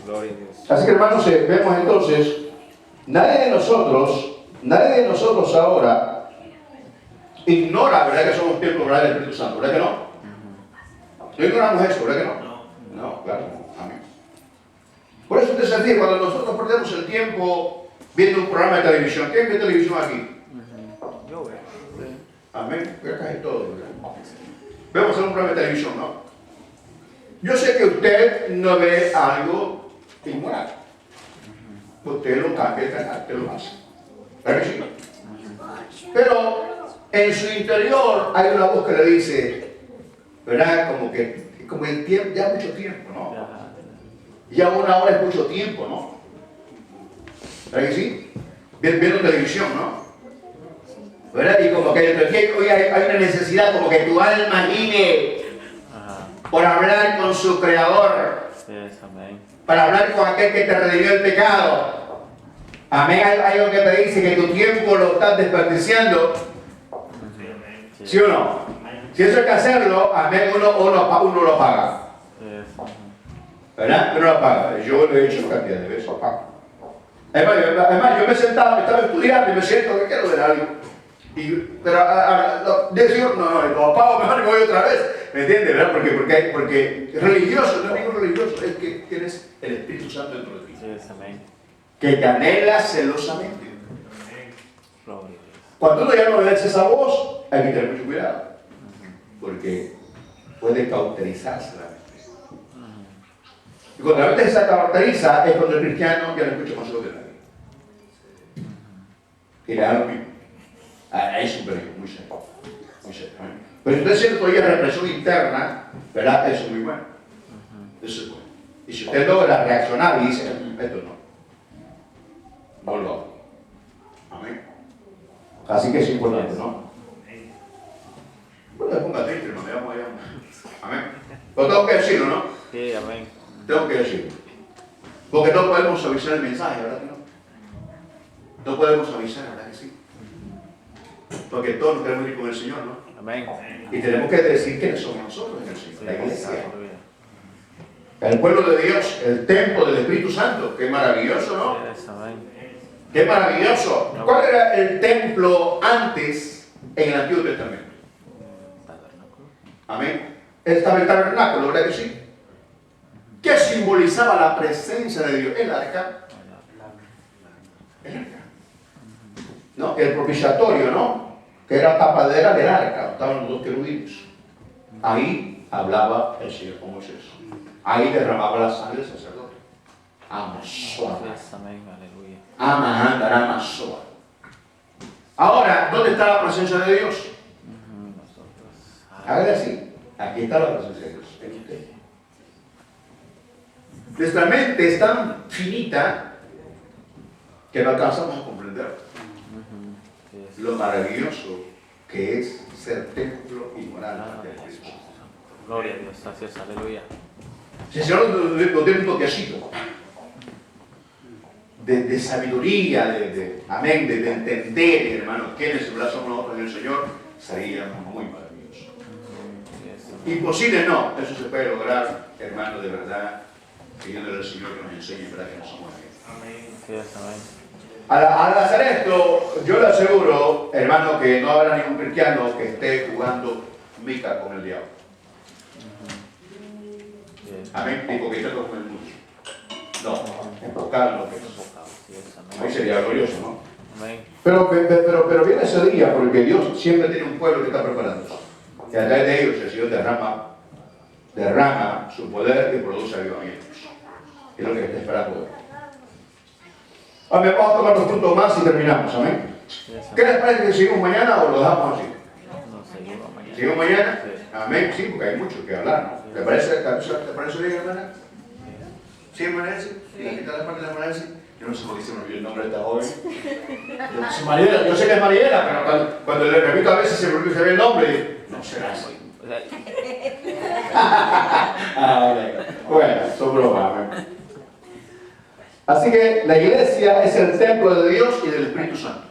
Gloria a Dios. Así que, hermanos, vemos entonces, nadie de nosotros ahora ignora, ¿verdad? Que somos templo, ¿verdad? Del Espíritu Santo, ¿verdad que no? No ignoramos eso, ¿verdad que no? No, claro, amén. Por eso es decir, cuando nosotros perdemos el tiempo viendo un programa de televisión, ¿quién ve televisión aquí? Yo veo. Amén, voy a caer todo, ¿verdad? Vemos un programa de televisión, ¿no? Yo sé que usted no ve algo inmoral. Usted lo cambia el canal, usted lo hace. ¿Verdad que sí? Pero en su interior hay una voz que le dice, ¿verdad? Como el tiempo, ya mucho tiempo, ¿no? Ya una hora es mucho tiempo, ¿no? ¿Verdad que sí? Viendo televisión, ¿no? ¿Verdad? Y como que hoy hay una necesidad, como que tu alma gime por hablar con su creador. Para hablar con aquel que te redimió el pecado. Amén. Hay algo que te dice que tu tiempo lo estás desperdiciando. ¿Sí o no? Si eso hay que hacerlo, amén, uno lo paga. ¿Verdad? Uno lo paga. Yo lo he hecho cantidad de veces. Además, yo me sentaba, estaba estudiando y me siento que quiero ver algo. Pero decir, no, lo pago mejor y me voy otra vez. ¿Me entiendes? ¿Verdad? Porque religioso, no digo religioso, es que tienes el Espíritu Santo dentro de ti. Que te anhela celosamente. Cuando uno ya no obedece esa voz, hay que tener mucho cuidado. Porque puede cauterizarse la mente. Y cuando la mente se cauteriza es cuando el cristiano ya no escucha consejos de nadie. Y le da lo mismo. Ahí es un peligro muy serio. Muy serio. Pero si usted siente todavía represión interna, ¿verdad? Eso es muy bueno. Eso es bueno. Y si usted logra reaccionar y dice, esto no lo hago. Amén. Así que es importante, ¿no? Bueno, me ponga triste, no me llamo allá. Amén. Pero tengo que decirlo, ¿no? Sí, amén. Tengo que decirlo. Porque no podemos avisar el mensaje, ¿verdad que no? No podemos avisar, ¿verdad que sí? Porque todos nos queremos ir con el Señor, ¿no? Amén. Y tenemos que decir quiénes somos nosotros en el Señor, la iglesia. El pueblo de Dios, el templo del Espíritu Santo. Qué maravilloso, ¿no? Qué maravilloso. ¿Cuál era el templo antes en el Antiguo Testamento? Amén. Estaba el tabernáculo, ¿verdad que sí? ¿Qué simbolizaba la presencia de Dios? El arca. El arca. ¿No? El propiciatorio, ¿no? Que era tapadera del arca. Estaban los dos querubines. Ahí hablaba el Señor con Moisés. Ahí derramaba la sangre del sacerdote. Amazoa. Amazoa. Ahora, ¿dónde está la presencia de Dios? Hágale así. Aquí está la presencia de Dios. En usted. Nuestra mente es tan finita que no alcanzamos a comprender Yes. lo maravilloso que es ser templo y moral del Espíritu Santo. Gloria a Dios, así es, aleluya. Si el Señor nos tiene un toquecito de sabiduría, amén, de entender, hermano, quiénes somos nosotros en el Señor, sería muy maravilloso. Yes. Imposible no, eso se puede lograr, hermano, de verdad, pidiéndole al Señor que nos enseñe, ¿verdad? Que nos somos bien. Amén. Yes, amén. Al hacer esto, yo le aseguro, hermano, que no habrá ningún cristiano que esté jugando mica con el diablo. Yes. Amén, ni coqueteando con el mundo. No, enfocar lo que es. Yes, Ahí amén. sería glorioso, ¿no? Amén. Pero viene ese día porque Dios siempre tiene un pueblo que está preparándose. Y a través de ellos el Señor derrama su poder y produce avivamientos. Es lo que está esperando hoy. Amén, vamos a tomar 2 puntos más y terminamos, amén. Yes, ¿Qué les amén. parece que seguimos mañana o lo dejamos así? Nos seguimos mañana. ¿Seguimos mañana? Sí. Amén, sí, porque hay mucho que hablar, ¿no? ¿Te parece bien, hermana? ¿Sí, hermana Elsie? ¿Y la mitad de la parte de la hermana Elsie? Yo no sé por qué se me olvidó el nombre de esta joven. Yo sé que es Mariela, pero cuando le repito a veces se me olvida el nombre. No será así. O sea, Bueno, son bromas, amén. Así que la iglesia es el templo de Dios y del Espíritu Santo.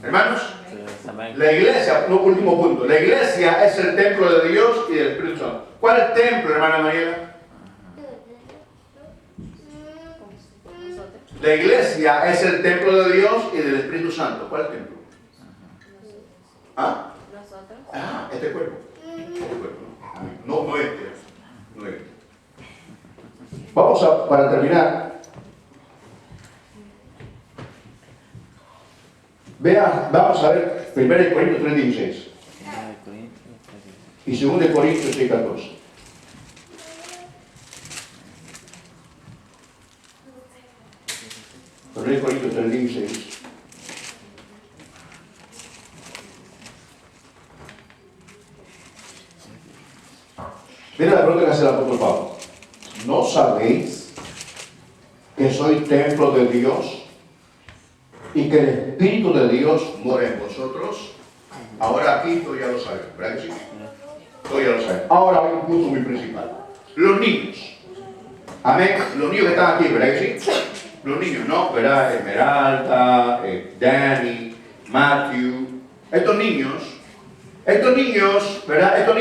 Hermanos, yes, amén. la iglesia, último punto, la iglesia es el templo de Dios y del Espíritu Santo. ¿Cuál es el templo, hermana Mariela? Nosotros. La iglesia es el templo de Dios y del Espíritu Santo. ¿Cuál es el templo? ¿Ah? Nosotros. Ah, este cuerpo. Este cuerpo. No este. No este. Vamos a, para terminar, vamos a ver 1 Corintios 3:16 y 2 Corintios 6:14. Primero Corintios 3:16. Mira la pregunta que hace el apóstol Pablo. ¿No sabéis que soy templo de Dios y que el Espíritu de Dios mora en vosotros? Ahora aquí tú ya lo sabes, ¿verdad que sí? Tú ya lo sabes. Ahora hay un punto muy principal. Los niños. Amén. Los niños que están aquí, ¿verdad que sí? Los niños, ¿no? ¿Verdad? Esmeralda, Danny, Matthew. Estos niños, ¿verdad? Estos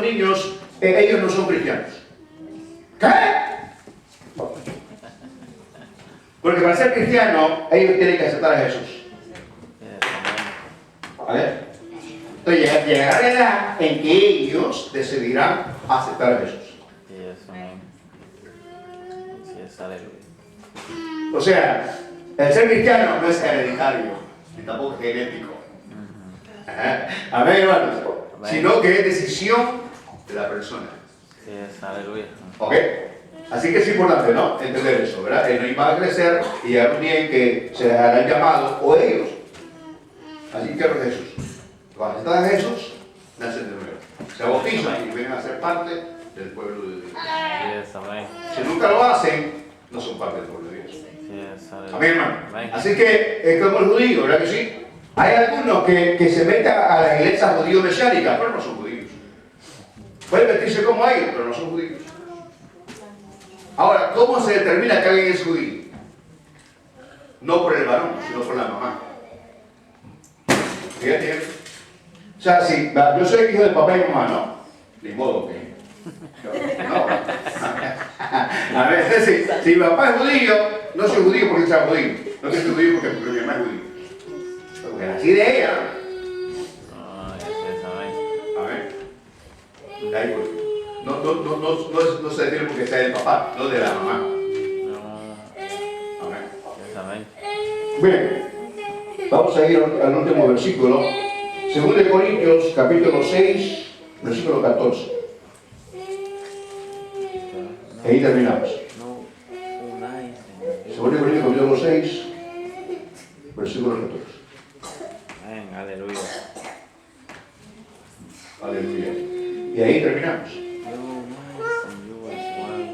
niños, ellos no son cristianos. ¿Qué? Porque para ser cristiano, ellos tienen que aceptar a Jesús. Yes, amén. ¿Vale? Entonces llegará la edad en que ellos decidirán aceptar a Jesús. Yes, amén. Yes, aleluya. O sea, el ser cristiano no es hereditario, ni tampoco es genético. Ajá. Amén, hermanos. Amén. Sino que es decisión de la persona. Yes, aleluya. ¿Ok? Así que es importante, ¿no? Entender eso, ¿verdad? El niño va a crecer y llegará un día en que se les hará llamado, o ellos. Así que Jesús. Cuando están en Jesús, nacen de nuevo. Se bautizan y vienen a ser parte del pueblo de Dios. Yes, amén. Si nunca lo hacen, no son parte del pueblo de Dios. Yes, aleluya. Amén, hermano. Amén. Así que es como el judío, ¿verdad que sí? Hay algunos que se meten a la iglesia judío-mesiánica, pero no son judíos. Pueden vestirse como ellos, pero no son judíos. Ahora, ¿cómo se determina que alguien es judío? No por el varón, sino por la mamá. Fíjate. O sea, si yo soy hijo de papá y mamá, ¿no? Ni modo que. No. A ver, si mi papá es judío, no soy judío porque sea judío. No soy judío porque mi mamá es judío. Porque nací de ella. Oh, yes, amén. A ver. De ahí, pues. No se detiene porque sea del papá, no de la mamá. No. Amén. Yes, amén. Bien, vamos a ir al último versículo. 2 Corintios, capítulo 6, versículo 14. Ahí terminamos. No unáis en 2 Corintios, capítulo 6, versículo 14. Amén, aleluya. Aleluya. Y ahí terminamos. No unáis en you as one,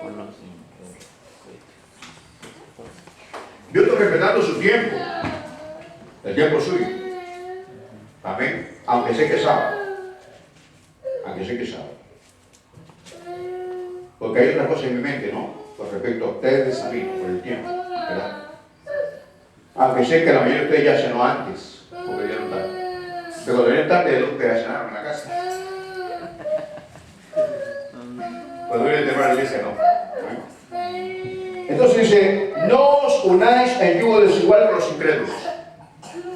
conocing Cristo. respetando su tiempo, el tiempo suyo. Amén. Aunque sé que es sábado. Aunque sé que es sábado. Porque hay otra cosa en mi mente, ¿no? Con respecto a ustedes, a mí, por el tiempo, ¿verdad? Aunque sé que la mayoría de ustedes ya cenó antes, porque ya no tarde. Pero cuando vienen tarde, es que ya cenaron en la casa. Cuando vienen temprano a la iglesia, no. Entonces dice, no os unáis en yugo desigual con los incrédulos.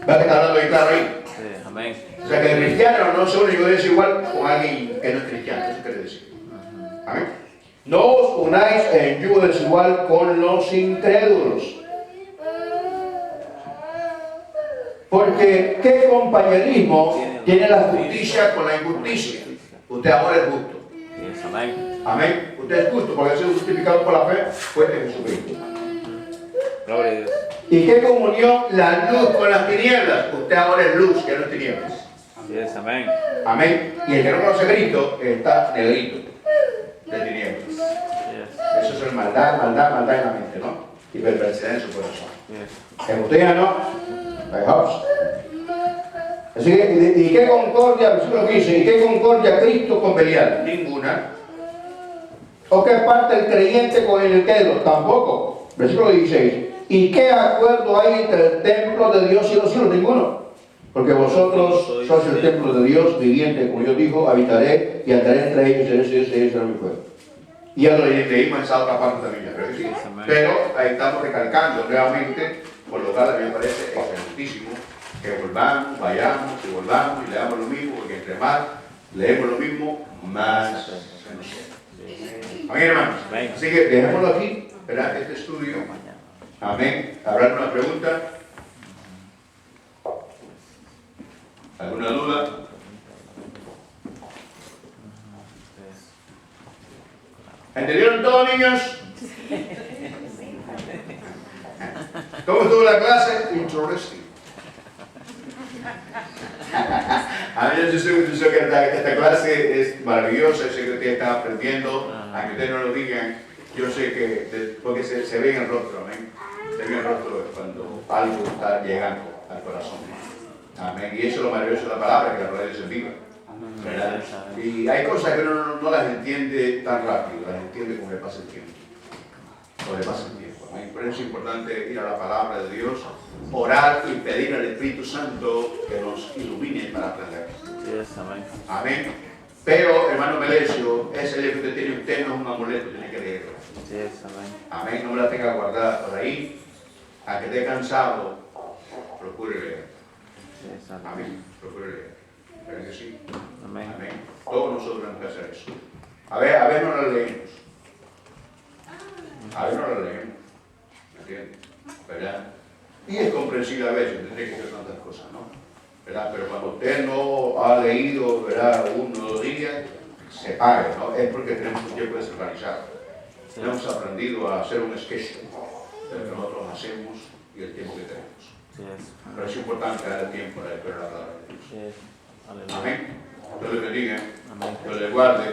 ¿Va que está hablando ahí claro ahí? Sí, amén. O sea, que el cristiano no se une en yugo desigual con alguien que no es cristiano, eso quiere decir. Amén. No os unáis en yugo desigual con los incrédulos. Porque ¿qué compañerismo tiene la justicia con la injusticia? Usted ahora es justo. Sí, amén. Amén. Usted es justo porque ha sido justificado por la fe, fue en Jesucristo. Gloria a Dios. ¿Y qué comunión la luz con las tinieblas? Usted ahora es luz, que no es tinieblas. Sí, amén. Amén. Y el que no conoce a Cristo está negrito de tinieblas. Yes. Eso es maldad, maldad, maldad en la mente, ¿no? Y perversidad en su corazón. Yes. En usted ya no. Fijaos. Así que, ¿y qué concordia? Versículo 15. ¿Y qué concordia Cristo con Belial? Ninguna. ¿O qué parte el creyente con el incrédulo? Tampoco. Versículo 16. ¿Y qué acuerdo hay entre el templo de Dios y los cielos? Ninguno. Porque vosotros sois el templo de Dios viviente, como Dios dijo, habitaré y andaré entre ellos, y seré Dios y ellos serán mi pueblo. Y ya lo leímos en esa otra parte también, ¿verdad que sí? Pero ahí estamos recalcando nuevamente, por lo cual a mí me parece excelentísimo que volvamos, vayamos y volvamos y leamos lo mismo, porque entre más leemos lo mismo, más se nos queda. Amén, hermanos. Así que dejémoslo aquí, ¿verdad? Este estudio. Amén. ¿Habrá alguna pregunta? ¿Alguna duda? ¿Entendieron todo, niños? ¿Cómo estuvo la clase? Interesting. A mí yo sé que esta clase es maravillosa, yo sé que ustedes están aprendiendo, aunque ustedes no lo digan, yo sé que, porque se ve en el rostro, amén. Se ve en el rostro cuando algo está llegando al corazón. Amén. Y eso es lo maravilloso de la palabra, que la palabra es viva. ¿Verdad? Y hay cosas que uno no las entiende tan rápido, las entiende como le pasa el tiempo. O le pasa el tiempo. Amén. Por eso es importante ir a la palabra de Dios, orar y pedir al Espíritu Santo que nos ilumine para aprender. Yes, amén. Amén. Pero, hermano Melesio, ese libro que tiene usted no es un amuleto, tiene que leerlo. Yes, amén. Amén. No me la tenga guardada por ahí. A que esté cansado, procure leer. Yes, Amén. Procure leer. ¿Verdad que sí? amén. Amén. Todos nosotros tenemos que hacer eso. A ver no la leemos. A ver no la leemos. ¿Me entiendes? ¿Verdad? Y es comprensible a veces, tendría que hacer tantas cosas, ¿no? ¿Verdad? Pero cuando usted no ha leído, ¿verdad?, 1 o 2 días, se pague, ¿no? Es porque tenemos un tiempo desorganizado. Sí. No hemos aprendido a hacer un sketch de lo que nosotros hacemos y el tiempo que tenemos. Yes. Pero es importante dar el tiempo para esperar la palabra de Dios. Yes. Aleluya. Amén. Dios le bendiga. Amén. Dios le guarde.